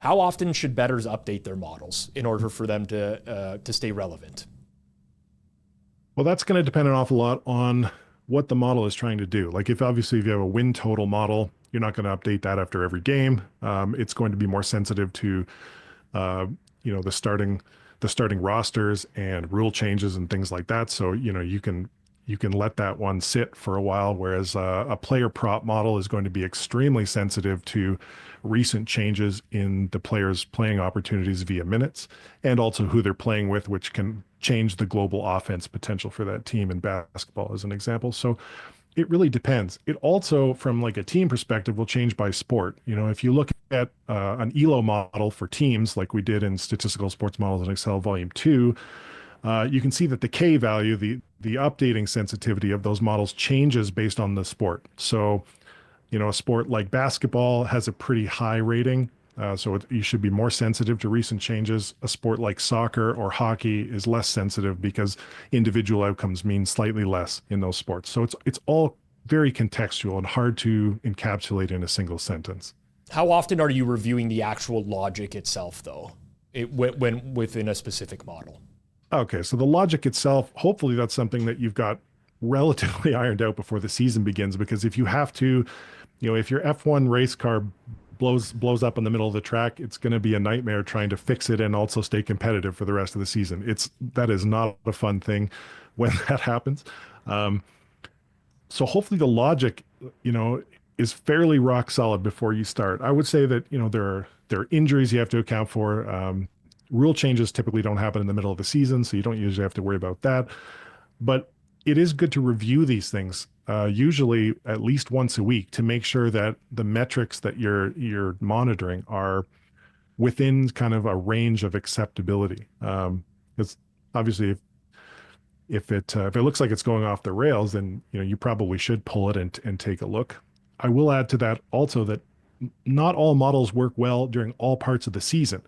How often should bettors update their models in order for them to stay relevant? Well, that's going to depend an awful lot on what the model is trying to do. Like if you have a win total model, you're not going to update that after every game. It's going to be more sensitive to, the starting rosters and rule changes and things like that. So, you can let that one sit for a while, whereas a player prop model is going to be extremely sensitive to recent changes in the players' playing opportunities via minutes, and also who they're playing with, which can change the global offense potential for that team in basketball, as an example. So it really depends. It also, from like a team perspective, will change by sport. If you look at an ELO model for teams, like we did in Statistical Sports Models in Excel Volume 2, you can see that the K value, the updating sensitivity of those models changes based on the sport. So, a sport like basketball has a pretty high rating, so you should be more sensitive to recent changes. A sport like soccer or hockey is less sensitive because individual outcomes mean slightly less in those sports. So it's all very contextual and hard to encapsulate in a single sentence. How often are you reviewing the actual logic itself, though, when within a specific model? Okay, so the logic itself, hopefully that's something that you've got relatively ironed out before the season begins, because if you have to, if your F1 race car blows up in the middle of the track, it's going to be a nightmare trying to fix it and also stay competitive for the rest of the season. That is not a fun thing when that happens. So hopefully the logic, is fairly rock solid before you start. I would say that, there are injuries you have to account for. Rule changes typically don't happen in the middle of the season, so you don't usually have to worry about that. But it is good to review these things, usually at least once a week, to make sure that the metrics that you're monitoring are within kind of a range of acceptability. Because obviously, if it looks like it's going off the rails, then you probably should pull it and take a look. I will add to that also that not all models work well during all parts of the season.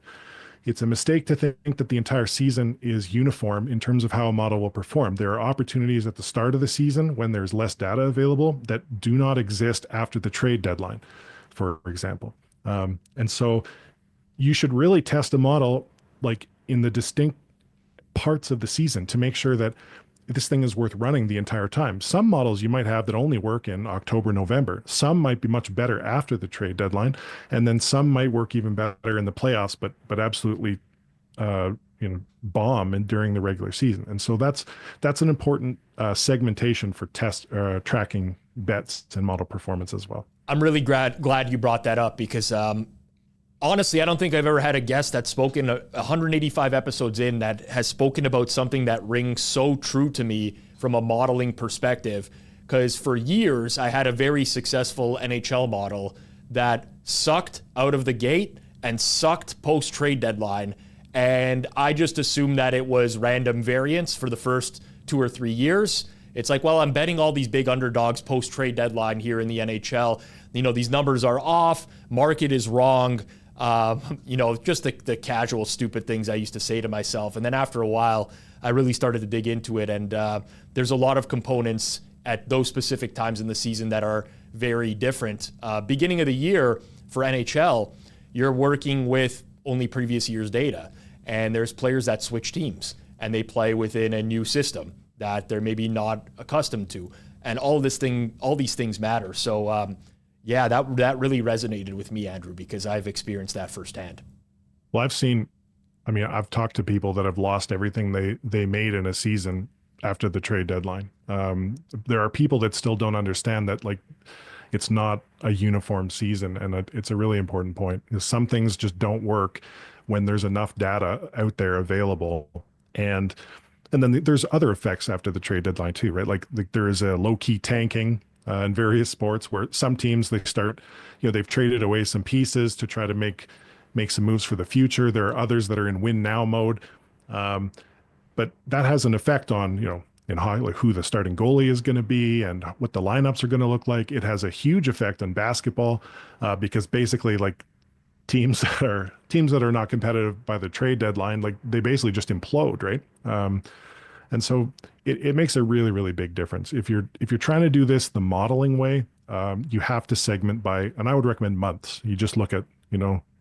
It's a mistake to think that the entire season is uniform in terms of how a model will perform. There are opportunities at the start of the season when there's less data available that do not exist after the trade deadline, for example. And so you should really test a model like in the distinct parts of the season to make sure that this thing is worth running the entire time. Some models you might have that only work in October, November. Some might be much better after the trade deadline, and then some might work even better in the playoffs, but absolutely, bomb and during the regular season. And so that's an important segmentation for tracking bets and model performance as well. I'm really glad you brought that up because honestly, I don't think I've ever had a guest that's spoken 185 episodes in that has spoken about something that rings so true to me from a modeling perspective. because for years I had a very successful NHL model that sucked out of the gate and sucked post-trade deadline. And I just assumed that it was random variance for the first 2 or 3 years. It's like, well, I'm betting all these big underdogs post-trade deadline here in the NHL. These numbers are off. Market is wrong. Just the casual, stupid things I used to say to myself. And then after a while, I really started to dig into it. And there's a lot of components at those specific times in the season that are very different. Beginning of the year for NHL, you're working with only previous year's data. And there's players that switch teams and they play within a new system that they're maybe not accustomed to. And all these things matter. So that really resonated with me, Andrew, because I've experienced that firsthand. Well, I've talked to people that have lost everything they made in a season after the trade deadline. There are people that still don't understand that, like, it's not a uniform season, and it's a really important point. Some things just don't work when there's enough data out there available, and then there's other effects after the trade deadline too, right? Like there is a low-key tanking in various sports where some teams, they start, they've traded away some pieces to try to make some moves for the future. There are others that are in win now mode, but that has an effect on in hockey, like who the starting goalie is going to be and what the lineups are going to look like. It has a huge effect on basketball because basically, like, teams that are not competitive by the trade deadline, like, they basically just implode, right? And so it makes a really, really big difference. If you're trying to do this the modeling way, you have to segment by, and I would recommend months. You just look at,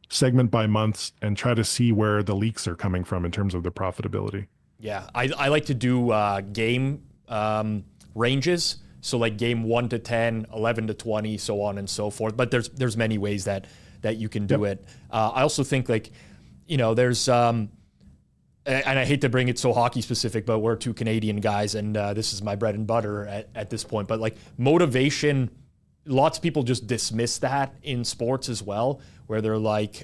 segment by months and try to see where the leaks are coming from in terms of the profitability. Yeah, I like to do game ranges. So like game 1 to 10, 11 to 20, so on and so forth. But there's many ways that you can do it. I also think, like, there's, and I hate to bring it so hockey specific, but we're two Canadian guys and this is my bread and butter at this point. But like motivation, lots of people just dismiss that in sports as well, where they're like,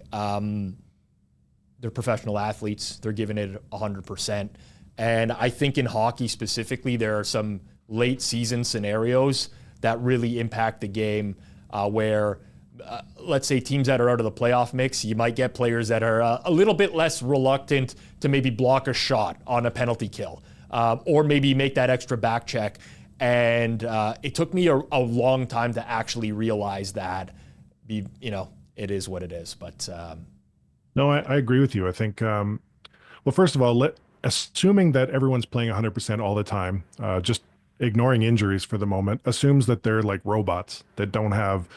they're professional athletes. They're giving it 100%. And I think in hockey specifically, there are some late season scenarios that really impact the game where, let's say, teams that are out of the playoff mix, you might get players that are a little bit less reluctant to maybe block a shot on a penalty kill or maybe make that extra back check. And it took me a long time to actually realize that, it is what it is. But no, I agree with you. I think, well, first of all, assuming that everyone's playing 100% all the time, just ignoring injuries for the moment, assumes that they're like robots that don't have,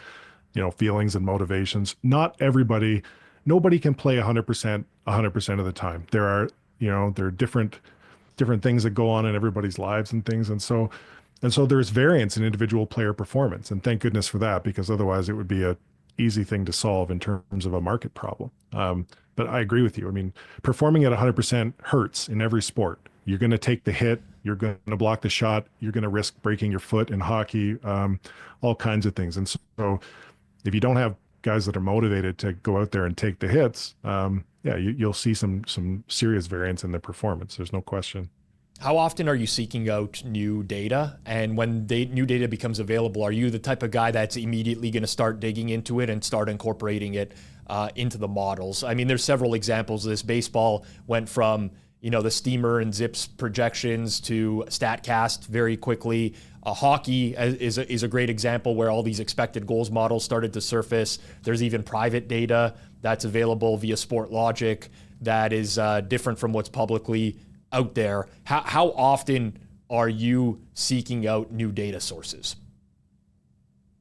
feelings and motivations. Nobody can play 100% of the time. There are different things that go on in everybody's lives and things. And so there's variance in individual player performance. And thank goodness for that, because otherwise it would be a easy thing to solve in terms of a market problem. But I agree with you. I mean, performing at 100% hurts in every sport. You're going to take the hit. You're going to block the shot. You're going to risk breaking your foot in hockey, all kinds of things. And so if you don't have guys that are motivated to go out there and take the hits, you'll see some serious variance in their performance. There's no question. How often are you seeking out new data? And when new data becomes available, are you the type of guy that's immediately going to start digging into it and start incorporating it into the models? I mean, there's several examples of this. Baseball went from, the Steamer and Zips projections to StatCast very quickly. Hockey is a great example where all these expected goals models started to surface. There's even private data that's available via SportLogic that is different from what's publicly out there. How often are you seeking out new data sources?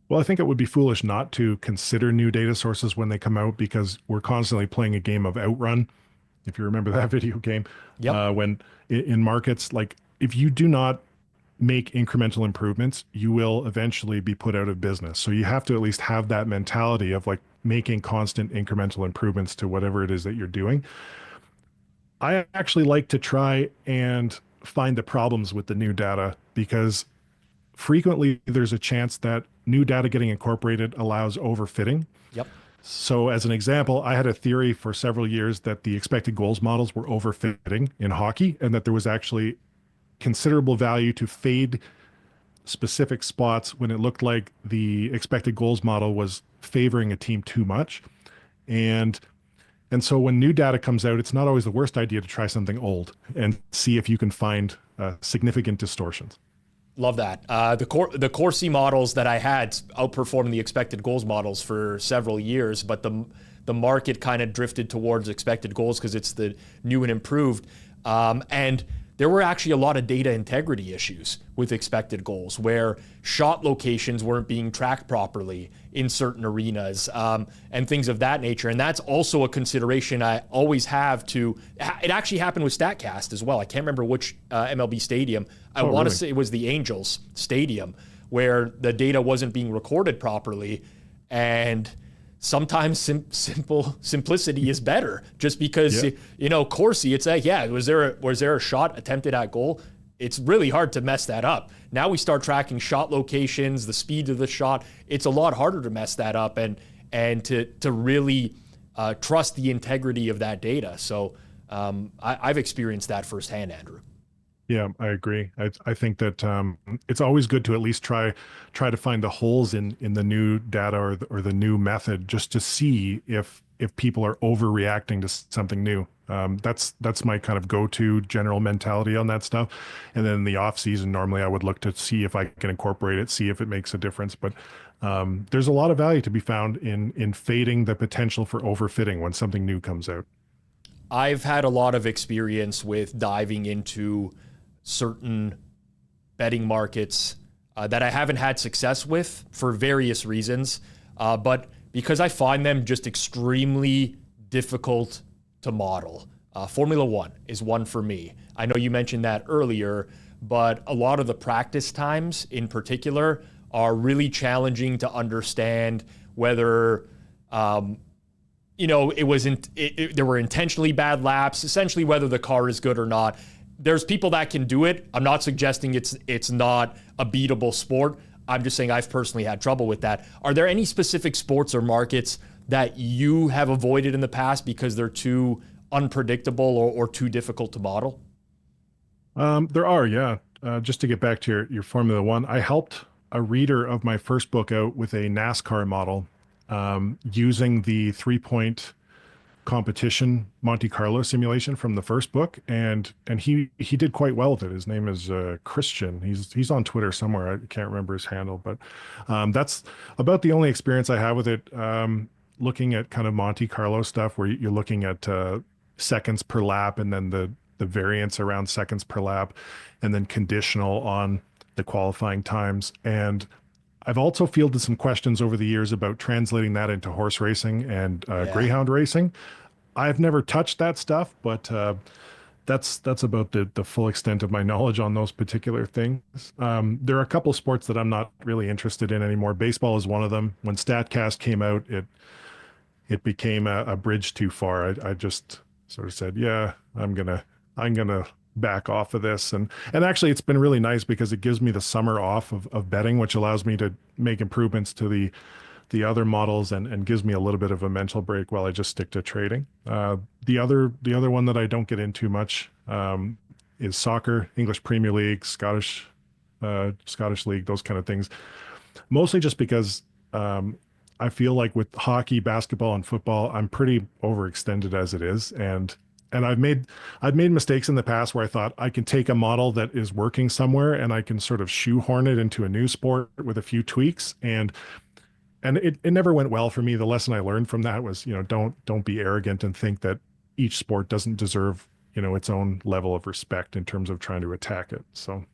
Well, I think it would be foolish not to consider new data sources when they come out, because we're constantly playing a game of Outrun. If you remember that video game, when in markets, like, if you do not make incremental improvements, you will eventually be put out of business. So you have to at least have that mentality of like making constant incremental improvements to whatever it is that you're doing. I actually like to try and find the problems with the new data, because frequently there's a chance that new data getting incorporated allows overfitting. Yep. So as an example, I had a theory for several years that the expected goals models were overfitting in hockey, and that there was actually considerable value to fade specific spots when it looked like the expected goals model was favoring a team too much. And so when new data comes out, it's not always the worst idea to try something old and see if you can find significant distortions. Love that. The Corsi models that I had outperformed the expected goals models for several years, but the market kind of drifted towards expected goals because it's the new and improved. And there were actually a lot of data integrity issues with expected goals where shot locations weren't being tracked properly in certain arenas and things of that nature. And that's also a consideration I always have to, it actually happened with StatCast as well. I can't remember which MLB stadium. I want to say it was the Angels Stadium where the data wasn't being recorded properly. And sometimes simplicity is better just because, Corsi, it's like, was there a shot attempted at goal? It's really hard to mess that up. Now we start tracking shot locations, the speed of the shot. It's a lot harder to mess that up and to really trust the integrity of that data. So I've experienced that firsthand, Andrew. Yeah, I agree. I think that it's always good to at least try to find the holes in the new data or the new method, just to see if people are overreacting to something new. That's my kind of go-to general mentality on that stuff. And then in the off season, normally I would look to see if I can incorporate it, see if it makes a difference. But there's a lot of value to be found in fading the potential for overfitting when something new comes out. I've had a lot of experience with diving into certain betting markets that I haven't had success with for various reasons, but because I find them just extremely difficult to model. Formula One is one for me. I know you mentioned that earlier, but a lot of the practice times in particular are really challenging to understand whether there were intentionally bad laps, essentially whether the car is good or not. There's people that can do it. I'm not suggesting it's not a beatable sport. I'm just saying I've personally had trouble with that. Are there any specific sports or markets that you have avoided in the past because they're too unpredictable or too difficult to model? There are, yeah. Just to get back to your Formula One, I helped a reader of my first book out with a NASCAR model using the 3-point competition Monte Carlo simulation from the first book, and he did quite well with it. His name is Christian. He's on Twitter somewhere. I can't remember his handle, but that's about the only experience I have with it. Looking at kind of Monte Carlo stuff where you're looking at seconds per lap, and then the variance around seconds per lap, and then conditional on the qualifying times. And I've also fielded some questions over the years about translating that into horse racing and greyhound racing. I've never touched that stuff, but that's about the full extent of my knowledge on those particular things. There are a couple of sports that I'm not really interested in anymore. Baseball is one of them. When StatCast came out, it became a bridge too far. I just sort of said, yeah, I'm gonna back off of this. And actually it's been really nice because it gives me the summer off of betting, which allows me to make improvements to the other models and gives me a little bit of a mental break while I just stick to trading. The other one that I don't get into much is soccer, English Premier League, Scottish League, those kind of things. Mostly just because I feel like with hockey, basketball, and football, I'm pretty overextended as it is. And I've made mistakes in the past where I thought I can take a model that is working somewhere and I can sort of shoehorn it into a new sport with a few tweaks. And it never went well for me. The lesson I learned from that was, don't be arrogant and think that each sport doesn't deserve, its own level of respect in terms of trying to attack it. So.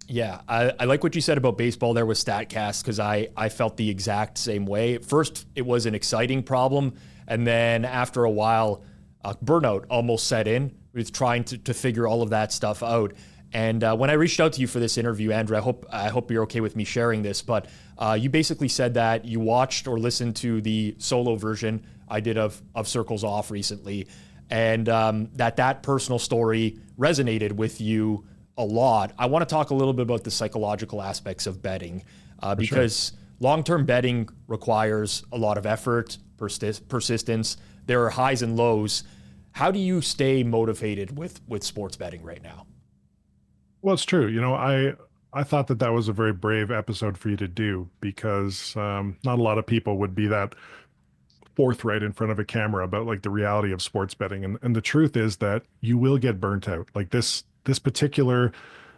Yeah, I like what you said about baseball there with StatCast, because I felt the exact same way. At first, it was an exciting problem. And then after a while, burnout almost set in with trying to figure all of that stuff out. And when I reached out to you for this interview, Andrew, I hope you're okay with me sharing this, but you basically said that you watched or listened to the solo version I did of Circles Off recently, and that personal story resonated with you a lot. I want to talk a little bit about the psychological aspects of betting because long-term betting requires a lot of effort, persistence. There are highs and lows. How do you stay motivated with sports betting right now? Well, it's true. I thought that was a very brave episode for you to do, because not a lot of people would be that forthright in front of a camera about like the reality of sports betting. And the truth is that you will get burnt out. Like this particular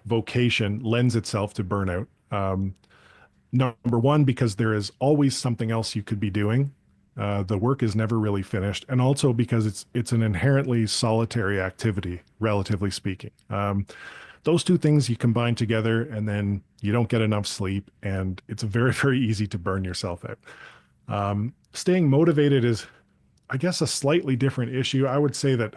vocation lends itself to burnout. Number one, because there is always something else you could be doing. The work is never really finished. And also because it's an inherently solitary activity, relatively speaking. Those two things you combine together, and then you don't get enough sleep, and it's very, very easy to burn yourself out. Staying motivated is, I guess, a slightly different issue. I would say that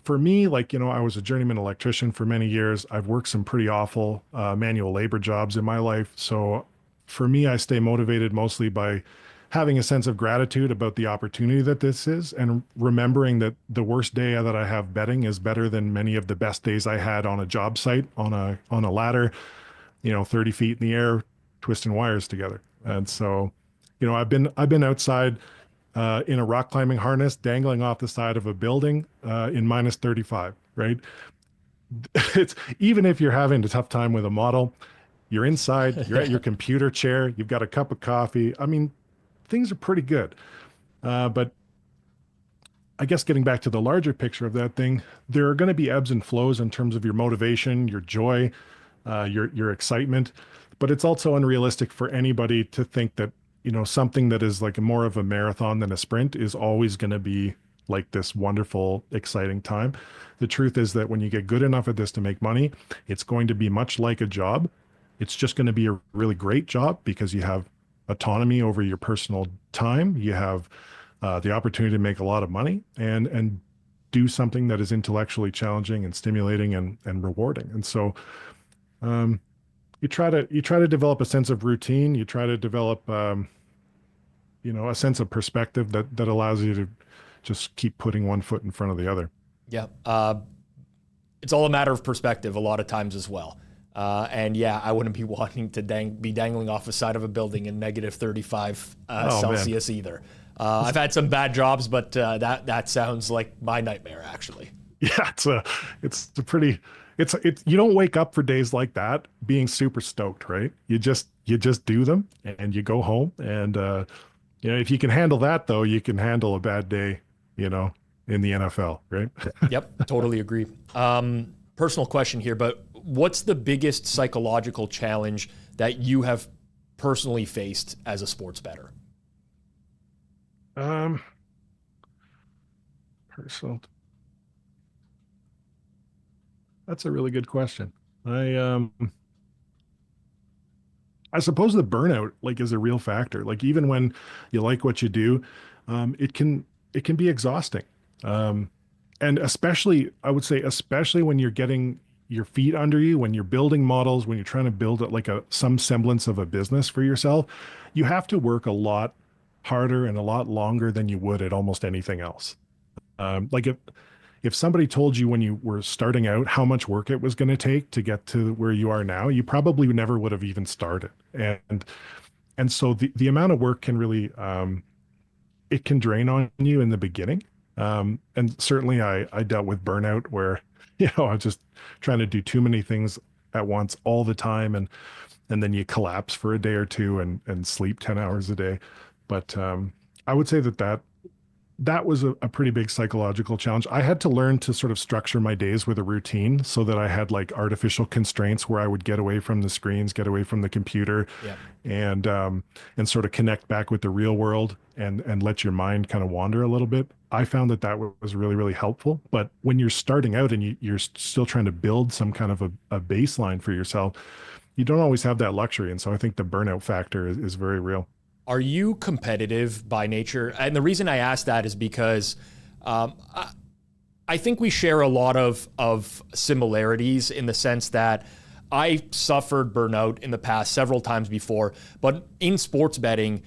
for me, like, I was a journeyman electrician for many years. I've worked some pretty awful manual labor jobs in my life. So for me, I stay motivated mostly by having a sense of gratitude about the opportunity that this is, and remembering that the worst day that I have betting is better than many of the best days I had on a job site, on a ladder, 30 feet in the air, twisting wires together. And so, I've been outside in a rock climbing harness, dangling off the side of a building in minus 35, right? It's, even if you're having a tough time with a model, you're inside, you're at your computer chair, you've got a cup of coffee. I mean, things are pretty good. But I guess getting back to the larger picture of that thing, there are going to be ebbs and flows in terms of your motivation, your joy, your excitement. But it's also unrealistic for anybody to think that, something that is like more of a marathon than a sprint is always going to be like this wonderful, exciting time. The truth is that when you get good enough at this to make money, it's going to be much like a job. It's just going to be a really great job because you have autonomy over your personal time. You have the opportunity to make a lot of money and do something that is intellectually challenging and stimulating and rewarding. And so you try to develop a sense of routine. You try to develop a sense of perspective that allows you to just keep putting one foot in front of the other. Yeah. It's all a matter of perspective a lot of times as well. And yeah, I wouldn't be wanting to be dangling off the side of a building in negative 35 Celsius either. I've had some bad jobs, but that sounds like my nightmare, actually. Yeah, it's you don't wake up for days like that being super stoked, right? You just do them and you go home. And if you can handle that, though, you can handle a bad day, in the NFL, right? Yep, totally agree. Personal question here, but what's the biggest psychological challenge that you have personally faced as a sports bettor? Personal. That's a really good question. I suppose the burnout is a real factor. Like, even when you like what you do, it can be exhausting. And especially, I would say, especially when you're getting your feet under you, when you're building models, when you're trying to build some semblance of a business for yourself, you have to work a lot harder and a lot longer than you would at almost anything else. If somebody told you when you were starting out how much work it was going to take to get to where you are now, you probably never would have even started. And so the amount of work can really, it can drain on you in the beginning. And certainly I dealt with burnout where, I'm just trying to do too many things at once all the time. And then you collapse for a day or two and sleep 10 hours a day. But I would say that was a pretty big psychological challenge. I had to learn to sort of structure my days with a routine so that I had artificial constraints where I would get away from the screens, get away from the computer, and sort of connect back with the real world and let your mind kind of wander a little bit. I found that was really, really helpful. But when you're starting out and you're still trying to build some kind of a baseline for yourself, you don't always have that luxury. And so I think the burnout factor is very real. Are you competitive by nature? And the reason I ask that is because I think we share a lot of similarities in the sense that I suffered burnout in the past several times before, but in sports betting,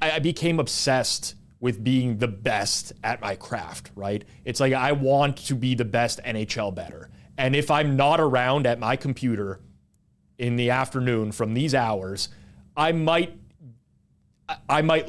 I became obsessed with being the best at my craft, right? It's like I want to be the best NHL bettor. And if I'm not around at my computer in the afternoon from these hours, I might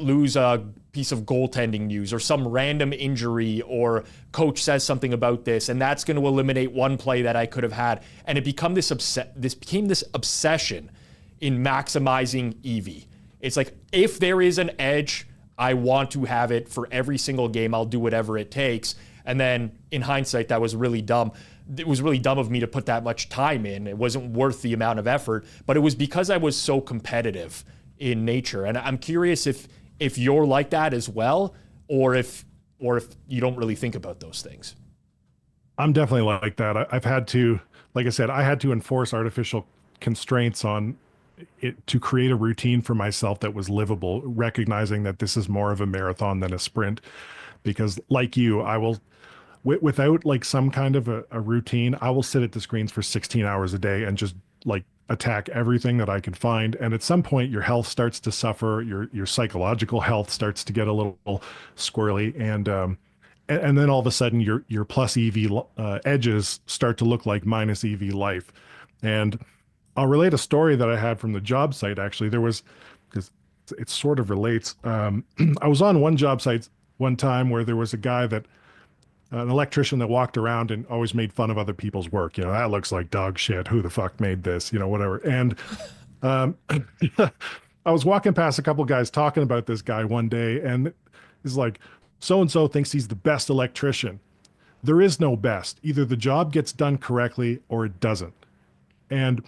lose a piece of goaltending news or some random injury, or coach says something about this, and that's going to eliminate one play that I could have had. And it became this obsession in maximizing EV. It's like, if there is an edge, I want to have it for every single game. I'll do whatever it takes. And then in hindsight, that was really dumb. It was really dumb of me to put that much time in. It wasn't worth the amount of effort, but it was because I was so competitive in nature. And I'm curious if you're like that as well, or if you don't really think about those things. I'm definitely like that. I've had to, like I said, I had to enforce artificial constraints on it to create a routine for myself that was livable, recognizing that this is more of a marathon than a sprint. Because like you, I will, without like some kind of a routine, I will sit at the screens for 16 hours a day and just like attack everything that I can find. And at some point your health starts to suffer, your psychological health starts to get a little squirrely. And then all of a sudden your plus EV edges start to look like minus EV life. And I'll relate a story that I had from the job site. Actually, there was, because it sort of relates. I was on one job site one time where there was a guy that, an electrician that walked around and always made fun of other people's work. You know, that looks like dog shit. Who the fuck made this? You know, whatever. And I was walking past a couple guys talking about this guy one day, and he's like, so-and-so thinks he's the best electrician. There is no best. Either the job gets done correctly or it doesn't. And,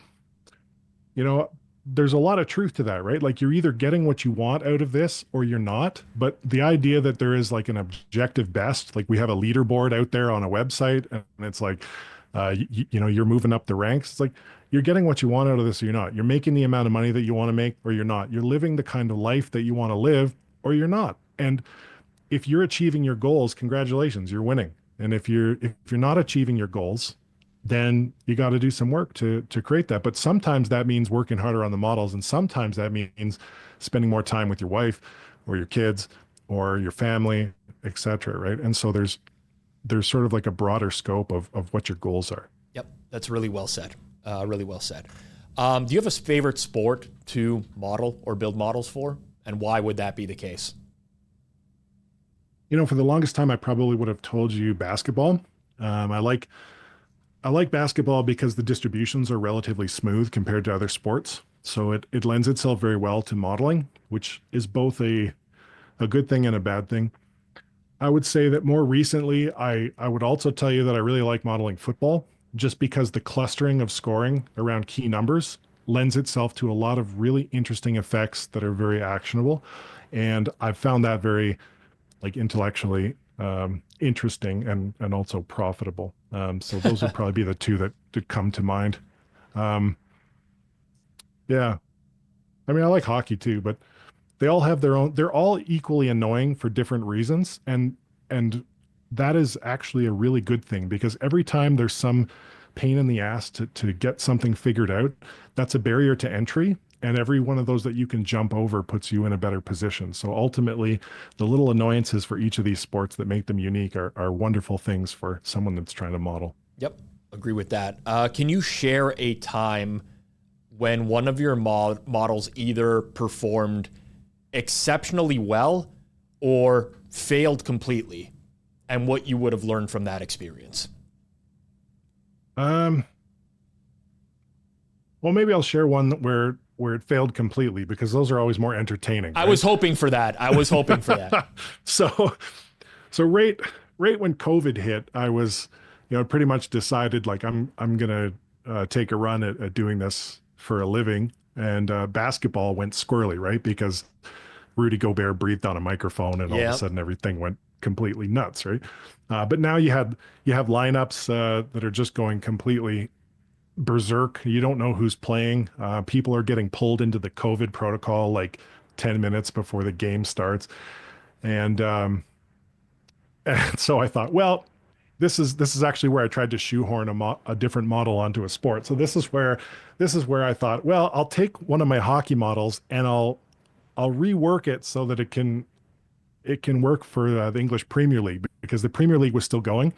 you know, there's a lot of truth to that, right? Like, you're either getting what you want out of this or you're not. But the idea that there is like an objective best, like we have a leaderboard out there on a website, and it's like, you know, you're moving up the ranks. It's like, you're getting what you want out of this or you're not. You're making the amount of money that you want to make or you're not. You're living the kind of life that you want to live or you're not. And if you're achieving your goals, congratulations, you're winning. And if you're not achieving your goals, then you got to do some work to create that. But sometimes that means working harder on the models, and sometimes that means spending more time with your wife or your kids or your family, etc. Right? And so there's sort of like a broader scope of what your goals are. Yep, that's really well said. Really well said. Do you have a favorite sport to model or build models for, and why would that be the case? You know, for the longest time, I probably would have told you basketball. I like basketball because the distributions are relatively smooth compared to other sports. So it lends itself very well to modeling, which is both a good thing and a bad thing. I would say that more recently, I would also tell you that I really like modeling football, just because the clustering of scoring around key numbers lends itself to a lot of really interesting effects that are very actionable. And I've found that very like intellectually interesting and also profitable. So those would probably be the two that come to mind. Yeah. I mean, I like hockey too, but they all have their own, they're all equally annoying for different reasons. And that is actually a really good thing, because every time there's some pain in the ass to get something figured out, that's a barrier to entry. And every one of those that you can jump over puts you in a better position. So ultimately, the little annoyances for each of these sports that make them unique are wonderful things for someone that's trying to model. Yep, agree with that. Can you share a time when one of your models either performed exceptionally well or failed completely, and what you would have learned from that experience? Well, maybe I'll share one where it failed completely, because those are always more entertaining. Right? I was hoping for that. So right when COVID hit, I was, you know, pretty much decided like I'm gonna take a run at doing this for a living. And basketball went squirrely, right? Because Rudy Gobert breathed on a microphone, and all of a sudden everything went completely nuts, right? But now you have lineups that are just going completely berserk. You don't know who's playing. People are getting pulled into the COVID protocol like 10 minutes before the game starts. And so I thought, well, this is actually where I tried to shoehorn a different model onto a sport. So this is where I thought, well, I'll take one of my hockey models and I'll rework it so that it can work for the English Premier League, because the Premier League was still going.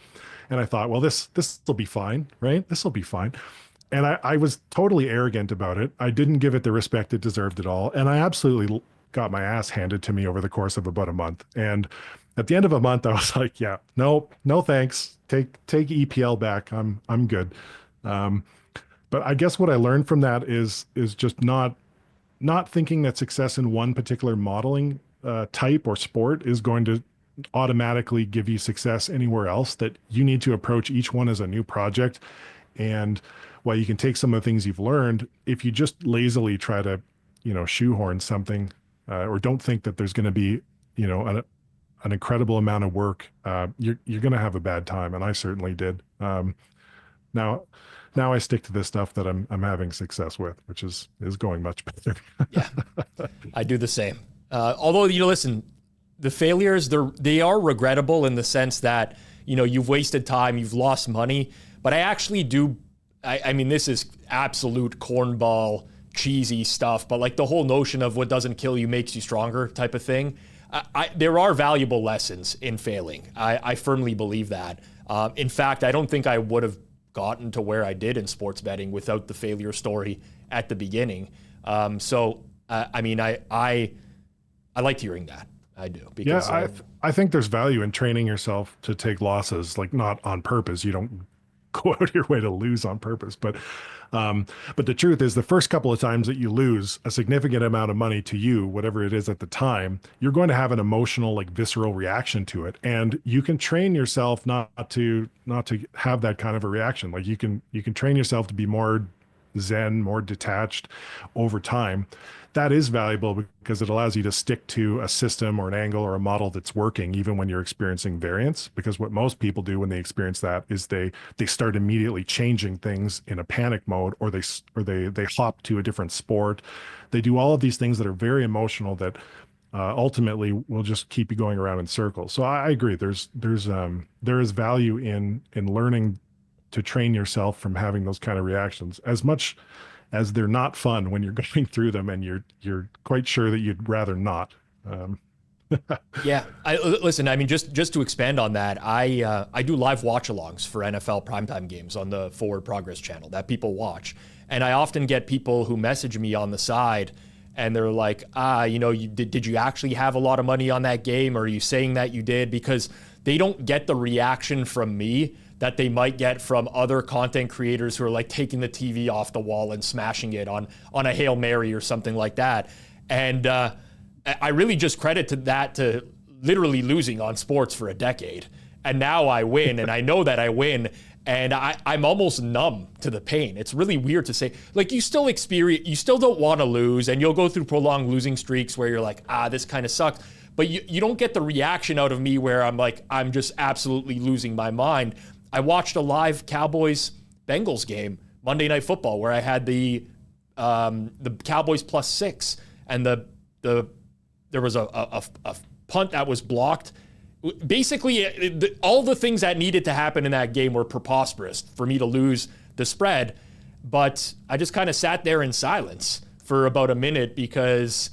And I thought, well, this will be fine, right? This will be fine. And I was totally arrogant about it. I didn't give it the respect it deserved at all. And I absolutely got my ass handed to me over the course of about a month. And at the end of a month, I was like, yeah, no thanks. Take EPL back. I'm good. But I guess what I learned from that is just not thinking that success in one particular modeling type or sport is going to automatically give you success anywhere else, that you need to approach each one as a new project. And while you can take some of the things you've learned, if you just lazily try to, shoehorn something or don't think that there's going to be, an incredible amount of work, you're going to have a bad time. And I certainly did. Now I stick to the stuff that I'm having success with, which is going much better. Yeah, I do the same. Although, listen, the failures, they are regrettable in the sense that, you've wasted time, you've lost money, but I actually do. I mean, this is absolute cornball, cheesy stuff, but like the whole notion of what doesn't kill you makes you stronger type of thing. There are valuable lessons in failing. I firmly believe that. In fact, I don't think I would have gotten to where I did in sports betting without the failure story at the beginning. I liked hearing that. I do. Because, I think there's value in training yourself to take losses, like not on purpose. You don't go out of your way to lose on purpose. But the truth is, the first couple of times that you lose a significant amount of money to you, whatever it is at the time, you're going to have an emotional, like visceral reaction to it. And you can train yourself not to have that kind of a reaction. Like you can train yourself to be more zen, more detached over time. That is valuable because it allows you to stick to a system or an angle or a model that's working, even when you're experiencing variance. Because what most people do when they experience that is they start immediately changing things in a panic mode, or they hop to a different sport. They do all of these things that are very emotional that ultimately will just keep you going around in circles. So I agree. There is value in learning to train yourself from having those kind of reactions, as much as they're not fun when you're going through them and you're quite sure that you'd rather not. Yeah. Listen, I mean, just to expand on that, I do live watch-alongs for NFL primetime games on the Forward Progress channel that people watch. And I often get people who message me on the side and they're like, did you actually have a lot of money on that game? Or are you saying that you did? Because they don't get the reaction from me that they might get from other content creators who are like taking the TV off the wall and smashing it on a Hail Mary or something like that. And I really just credit to literally losing on sports for a decade. And now I win, and I know that I win, and I'm almost numb to the pain. It's really weird to say. Like, you still don't want to lose, and you'll go through prolonged losing streaks where you're like, this kind of sucks. But you don't get the reaction out of me where I'm just absolutely losing my mind. I watched a live Cowboys-Bengals game, Monday Night Football, where I had the Cowboys +6, and there was a punt that was blocked. Basically, all the things that needed to happen in that game were preposterous for me to lose the spread. But I just kind of sat there in silence for about a minute because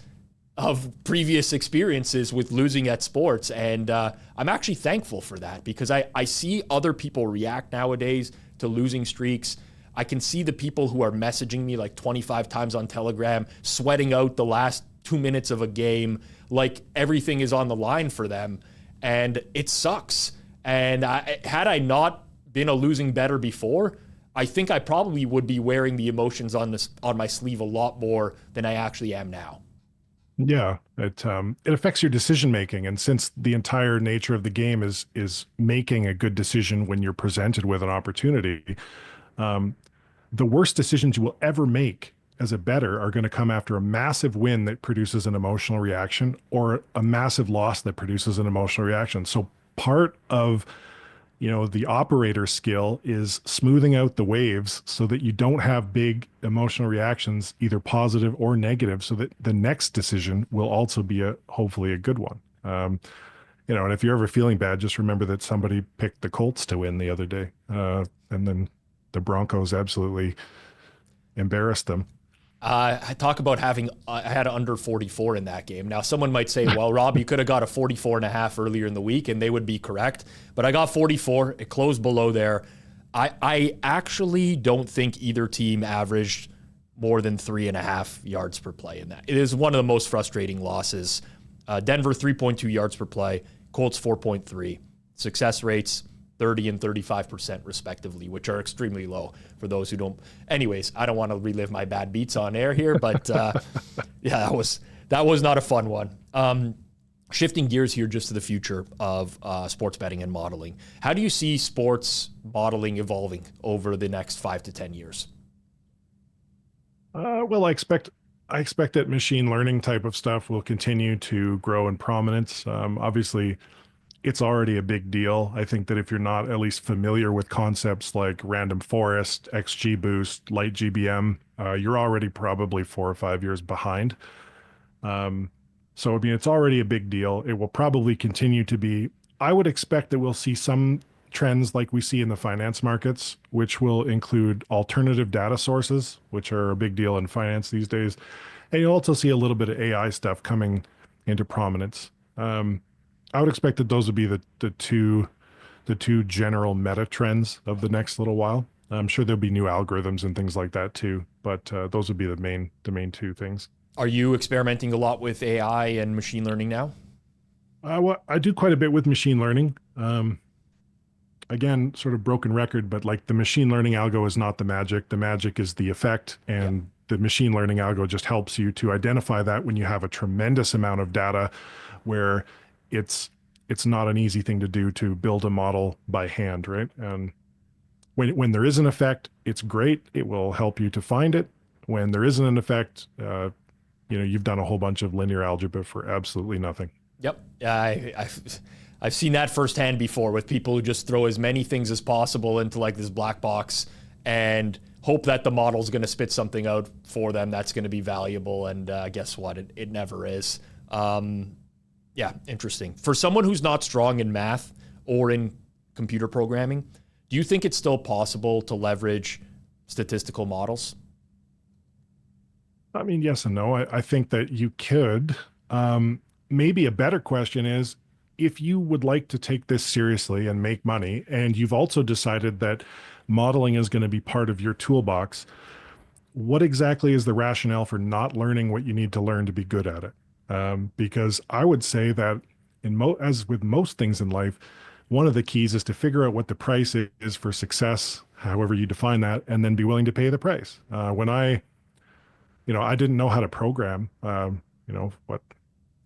of previous experiences with losing at sports. And I'm actually thankful for that because I see other people react nowadays to losing streaks. I can see the people who are messaging me like 25 times on Telegram, sweating out the last 2 minutes of a game, like everything is on the line for them. And it sucks. And had I not been a losing bettor before, I think I probably would be wearing the emotions on my sleeve a lot more than I actually am now. Yeah, it affects your decision making, and since the entire nature of the game is making a good decision when you're presented with an opportunity, the worst decisions you will ever make as a bettor are going to come after a massive win that produces an emotional reaction or a massive loss that produces an emotional reaction. So part of the operator skill is smoothing out the waves so that you don't have big emotional reactions, either positive or negative, so that the next decision will also be hopefully a good one. And if you're ever feeling bad, just remember that somebody picked the Colts to win the other day. And then the Broncos absolutely embarrassed them. I talk about I had under 44 in that game. Now, someone might say, well, Rob, you could have got a 44.5 earlier in the week, and they would be correct. But I got 44. It closed below there. I actually don't think either team averaged more than 3.5 yards per play in that. It is one of the most frustrating losses. Denver, 3.2 yards per play. Colts, 4.3. Success rates, 30 and 35% respectively, which are extremely low for those who don't. Anyways, I don't want to relive my bad beats on air here, but yeah, that was not a fun one. Shifting gears here just to the future of sports betting and modeling. How do you see sports modeling evolving over the next 5 to 10 years? Well, I expect that machine learning type of stuff will continue to grow in prominence. Obviously, it's already a big deal. I think that if you're not at least familiar with concepts like random forest, XGBoost, light GBM, you're already probably 4 or 5 years behind. So, I mean, it's already a big deal. It will probably continue to be. I would expect that we'll see some trends like we see in the finance markets, which will include alternative data sources, which are a big deal in finance these days. And you'll also see a little bit of AI stuff coming into prominence. I would expect that those would be the two general meta trends of the next little while. I'm sure there'll be new algorithms and things like that too, but those would be the main two things. Are you experimenting a lot with AI and machine learning now? Well, I do quite a bit with machine learning. Again, sort of broken record, but like the machine learning algo is not the magic. The magic is the effect, and the machine learning algo just helps you to identify that when you have a tremendous amount of data where it's not an easy thing to do to build a model by hand, right? And when there is an effect, it's great. It will help you to find it. When there isn't an effect, you've done a whole bunch of linear algebra for absolutely nothing. Yep. I've seen that firsthand before with people who just throw as many things as possible into like this black box and hope that the model's going to spit something out for them that's going to be valuable. And guess what? It never is. Yeah, interesting. For someone who's not strong in math or in computer programming, do you think it's still possible to leverage statistical models? I mean, yes and no. I think that you could. Maybe a better question is, if you would like to take this seriously and make money, and you've also decided that modeling is going to be part of your toolbox, what exactly is the rationale for not learning what you need to learn to be good at it? Because I would say that as with most things in life, one of the keys is to figure out what the price is for success, however you define that, and then be willing to pay the price. When I didn't know how to program,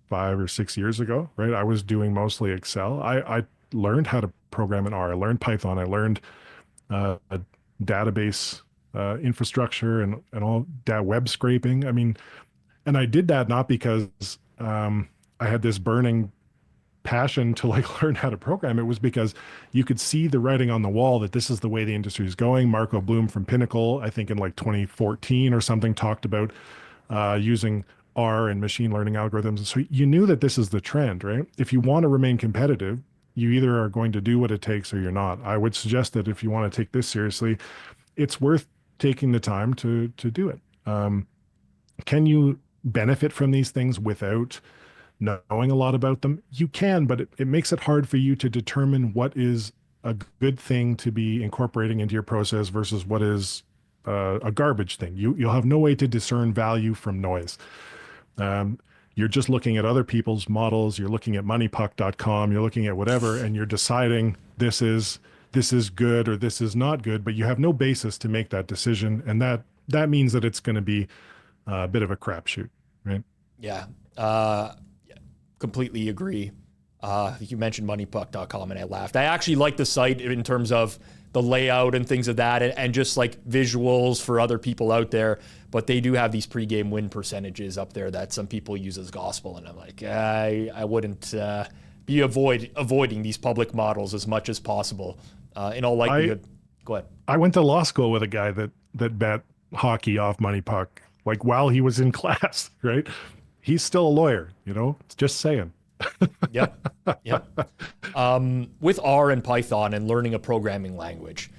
5 or 6 years ago, right? I was doing mostly Excel. I learned how to program in R. I learned Python. I learned a database infrastructure and all that web scraping. I mean, and I did that not because I had this burning passion to like learn how to program. It was because you could see the writing on the wall that this is the way the industry is going. Marco Bloom from Pinnacle, I think in like 2014 or something, talked about using R and machine learning algorithms. So you knew that this is the trend, right? If you want to remain competitive, you either are going to do what it takes or you're not. I would suggest that if you want to take this seriously, it's worth taking the time to do it. Can you benefit from these things without knowing a lot about them? You can, but it makes it hard for you to determine what is a good thing to be incorporating into your process versus what is a garbage thing. You'll have no way to discern value from noise. You're just looking at other people's models. You're looking at moneypuck.com. You're looking at whatever, and you're deciding this is good or this is not good, but you have no basis to make that decision. And that means that it's going to be a bit of a crapshoot, right? Yeah. Completely agree. You mentioned moneypuck.com and I laughed. I actually like the site in terms of the layout and things of that and just like visuals for other people out there. But they do have these pregame win percentages up there that some people use as gospel. And I'm like, I wouldn't be avoiding these public models as much as possible. In all likelihood, go ahead. I went to law school with a guy that bet hockey off MoneyPuck, like while he was in class, right? He's still a lawyer, just saying. Yep. With R and Python and learning a programming language,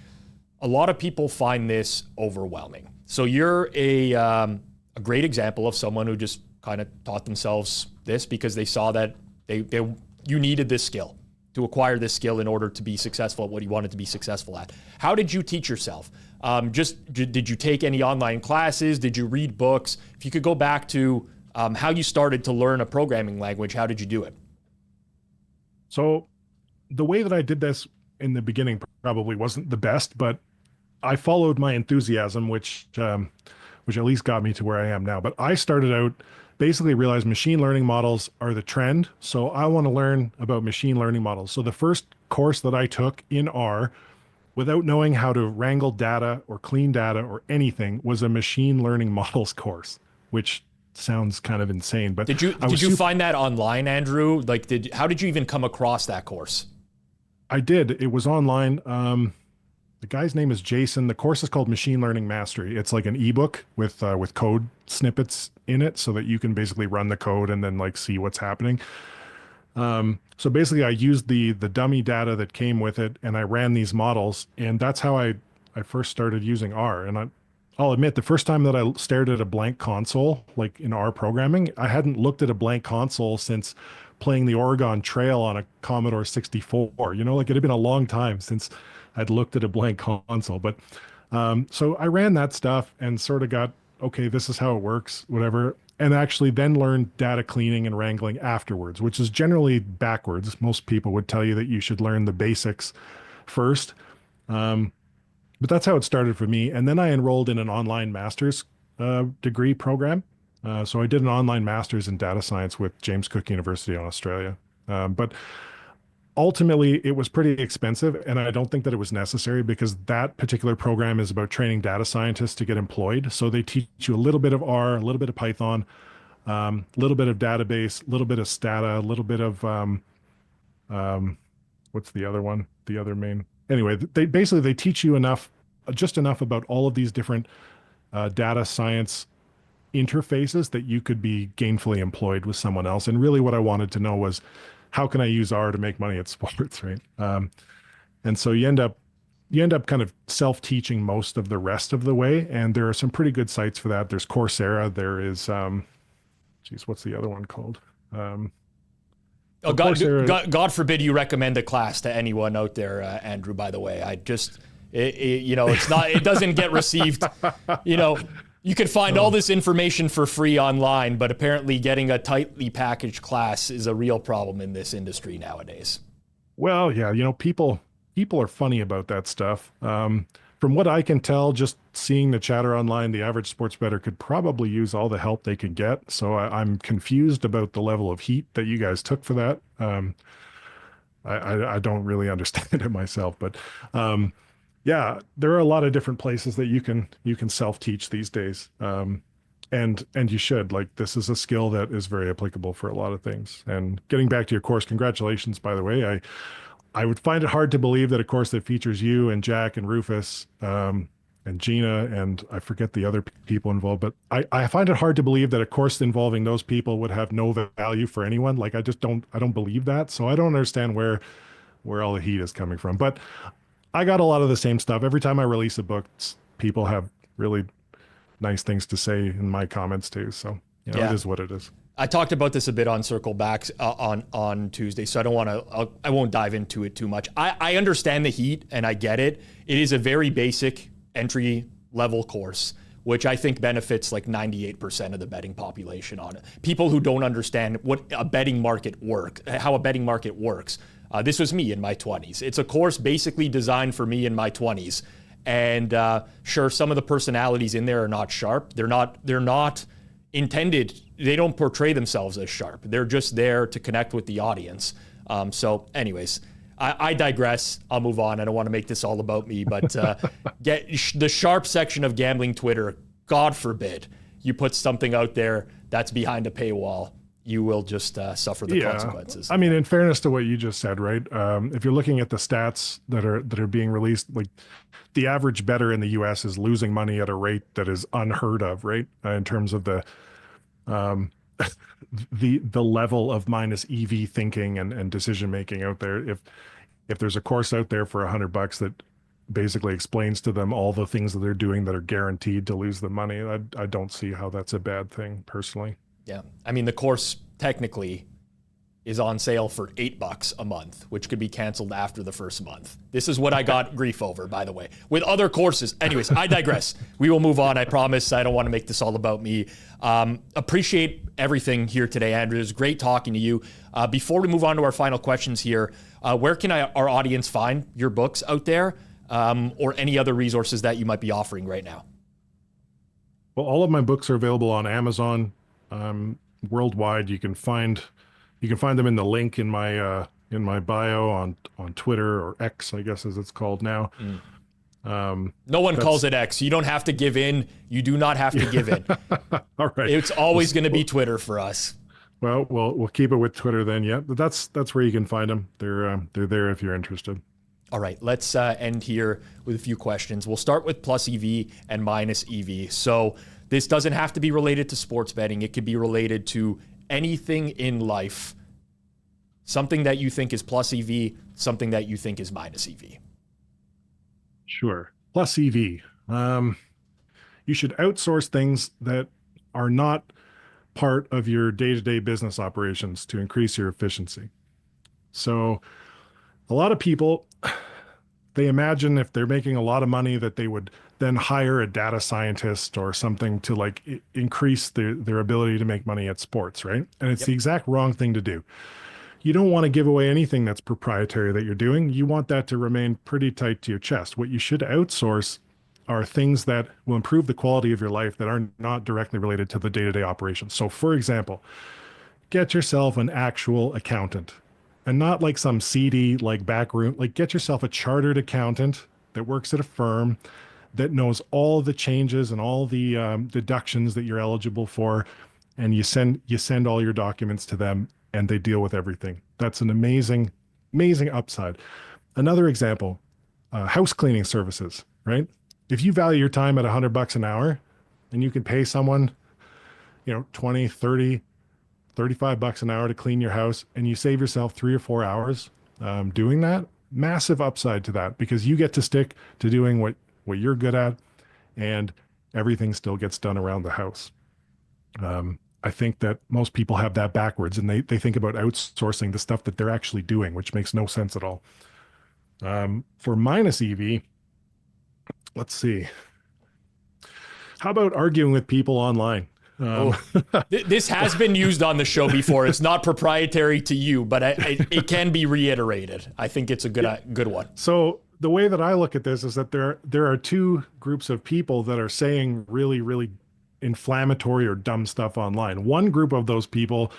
a lot of people find this overwhelming. So you're a great example of someone who just kind of taught themselves this because they saw that you needed this skill to acquire this skill in order to be successful at what he wanted to be successful at. How did you teach yourself? Did you take any online classes? Did you read books? If you could go back to how you started to learn a programming language, how did you do it? So the way that I did this in the beginning probably wasn't the best, but I followed my enthusiasm, which at least got me to where I am now. But I started out, basically realized machine learning models are the trend. So I want to learn about machine learning models. So the first course that I took in R, without knowing how to wrangle data or clean data or anything, was a machine learning models course, which sounds kind of insane. But did you find that online, Andrew? Like, how did you even come across that course? I did. It was online. The guy's name is Jason. The course is called Machine Learning Mastery. It's like an ebook with code snippets in it, so that you can basically run the code and then like see what's happening. So basically, I used the dummy data that came with it, and I ran these models, and that's how I first started using R. And I'll admit, the first time that I stared at a blank console, like in R programming, I hadn't looked at a blank console since playing the Oregon Trail on a Commodore 64. You know, like it had been a long time since I'd looked at a blank console. But so I ran that stuff and sort of got, okay, this is how it works, whatever. And actually then learned data cleaning and wrangling afterwards, which is generally backwards. Most people would tell you that you should learn the basics first. But that's how it started for me. And then I enrolled in an online master's degree program. So I did an online master's in data science with James Cook University in Australia. But ultimately, it was pretty expensive, and I don't think that it was necessary, because that particular program is about training data scientists to get employed. So they teach you a little bit of R, a little bit of Python, a little bit of database, a little bit of Stata, a little bit of what's the other one? The other main. Anyway, they teach you just enough about all of these different data science interfaces that you could be gainfully employed with someone else. And really what I wanted to know was, how can I use R to make money at sports, right? And so you end up kind of self-teaching most of the rest of the way. And there are some pretty good sites for that. There's Coursera. There is, what's the other one called? God forbid you recommend a class to anyone out there, Andrew, by the way. It doesn't get received, You can find all this information for free online, but apparently getting a tightly packaged class is a real problem in this industry nowadays. Well, yeah, people are funny about that stuff. From what I can tell, just seeing the chatter online, the average sports bettor could probably use all the help they can get. So I'm confused about the level of heat that you guys took for that. I don't really understand it myself, but yeah, there are a lot of different places that you can self-teach these days. And you should. Like, this is a skill that is very applicable for a lot of things. And getting back to your course, congratulations, by the way. I would find it hard to believe that a course that features you and Jack and Rufus and Gina, and I forget the other people involved, but I find it hard to believe that a course involving those people would have no value for anyone. Like, I don't believe that. So I don't understand where all the heat is coming from. But I got a lot of the same stuff. Every time I release a book, people have really nice things to say in my comments too. So It is what it is. I talked about this a bit on Circle Backs on Tuesday, so I won't dive into it too much. I understand the heat and I get it. It is a very basic entry level course, which I think benefits like 98% of the betting population on it. People who don't understand how a betting market works. This was me in my 20s. It's a course basically designed for me in my 20s. And sure, some of the personalities in there are not sharp. They're not intended. They don't portray themselves as sharp. They're just there to connect with the audience. So anyways, I digress. I'll move on. I don't want to make this all about me, but get the sharp section of gambling Twitter. God forbid you put something out there that's behind a paywall. You will just suffer the consequences. I mean, in fairness to what you just said, right? If you're looking at the stats that are being released, like the average bettor in the U.S. is losing money at a rate that is unheard of, right? In terms of the level of minus EV thinking and decision making out there. If there's a course out there for $100 that basically explains to them all the things that they're doing that are guaranteed to lose the money, I don't see how that's a bad thing personally. Yeah. I mean, the course technically is on sale for $8 a month, which could be canceled after the first month. This is what I got grief over, by the way, with other courses. Anyways, I digress. We will move on. I promise. I don't want to make this all about me. Appreciate everything here today, Andrew. It was great talking to you. Before we move on to our final questions here, where can our audience find your books out there, or any other resources that you might be offering right now? Well, all of my books are available on Amazon worldwide. You can find them in the link in my bio on Twitter, or X, I guess as it's called now. No one calls it X. You don't have to give in. You do not have to give in. All right. It's always going to be Twitter for us. Well, we'll keep it with Twitter then. Yeah, but that's where you can find them. They're there if you're interested. All right, let's end here with a few questions. We'll start with plus EV and minus EV. So this doesn't have to be related to sports betting. It could be related to anything in life. Something that you think is plus EV, something that you think is minus EV. Sure. Plus EV. You should outsource things that are not part of your day-to-day business operations to increase your efficiency. So a lot of people, they imagine if they're making a lot of money that they would then hire a data scientist or something to like increase their ability to make money at sports, right? And it's the exact wrong thing to do. You don't want to give away anything that's proprietary that you're doing. You want that to remain pretty tight to your chest. What you should outsource are things that will improve the quality of your life that are not directly related to the day-to-day operations. So for example, get yourself an actual accountant, and not like some seedy like backroom. Like, get yourself a chartered accountant that works at a firm that knows all the changes and all the deductions that you're eligible for, and you send all your documents to them, and they deal with everything. That's an amazing upside. Another example, house cleaning services, right? If you value your time at $100 an hour, and you can pay someone, 20, 30, $35 an hour to clean your house, and you save yourself 3 or 4 hours doing that, massive upside to that, because you get to stick to doing what you're good at, and everything still gets done around the house. I think that most people have that backwards, and they think about outsourcing the stuff that they're actually doing, which makes no sense at all. For minus EV, let's see. How about arguing with people online? This has been used on the show before. It's not proprietary to you, but it can be reiterated. I think it's a good one. So the way that I look at this is that there are two groups of people that are saying really, really inflammatory or dumb stuff online. One group of those people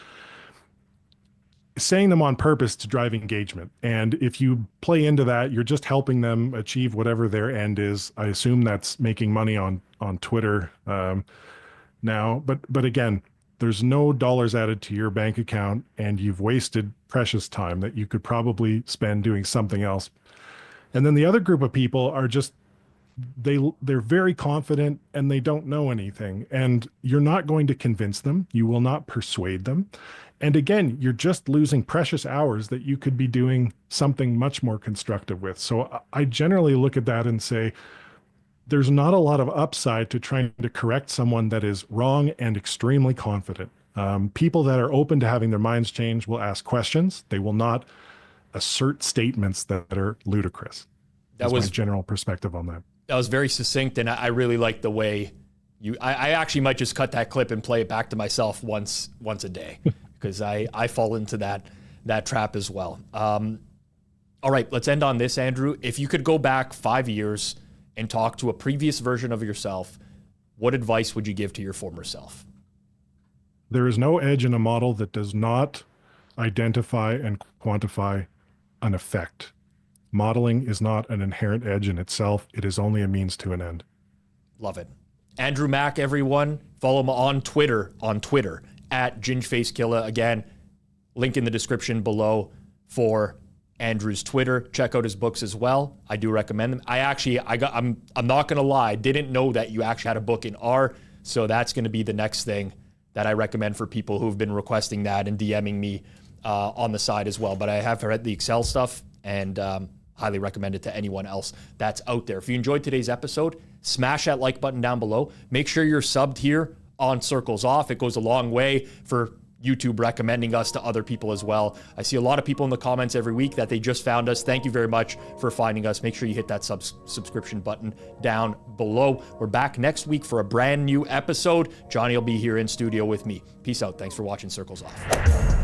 saying them on purpose to drive engagement. And if you play into that, you're just helping them achieve whatever their end is. I assume that's making money on Twitter now. But again, there's no dollars added to your bank account, and you've wasted precious time that you could probably spend doing something else. And then the other group of people are just, they're very confident and they don't know anything, and you're not going to convince them. You will not persuade them. And again, you're just losing precious hours that you could be doing something much more constructive with. So I generally look at that and say, there's not a lot of upside to trying to correct someone that is wrong and extremely confident. People that are open to having their minds changed will ask questions. They will not assert statements that are ludicrous. That was my general perspective on that. That was very succinct, and I really like the way I actually might just cut that clip and play it back to myself once a day, because I fall into that trap as well. All right, let's end on this, Andrew. If you could go back 5 years and talk to a previous version of yourself, what advice would you give to your former self? There is no edge in a model that does not identify and quantify an effect. Modeling is not an inherent edge in itself. It is only a means to an end. Love it. Andrew Mack, everyone. Follow him on Twitter at GingeFaceKilla. Again, link in the description below for Andrew's Twitter. Check out his books as well. I do recommend them. I'm not gonna lie, I didn't know that you actually had a book in R, so that's gonna be the next thing that I recommend for people who've been requesting that and DMing me on the side as well. But I have read the Excel stuff, and highly recommend it to anyone else that's out there. If you enjoyed today's episode, smash that like button down below. Make sure you're subbed here on Circles Off. It goes a long way for YouTube recommending us to other people as well. I see a lot of people in the comments every week that they just found us. Thank you very much for finding us. Make sure you hit that subscription button down below. We're back next week for a brand new episode. Johnny will be here in studio with me. Peace out. Thanks for watching Circles Off.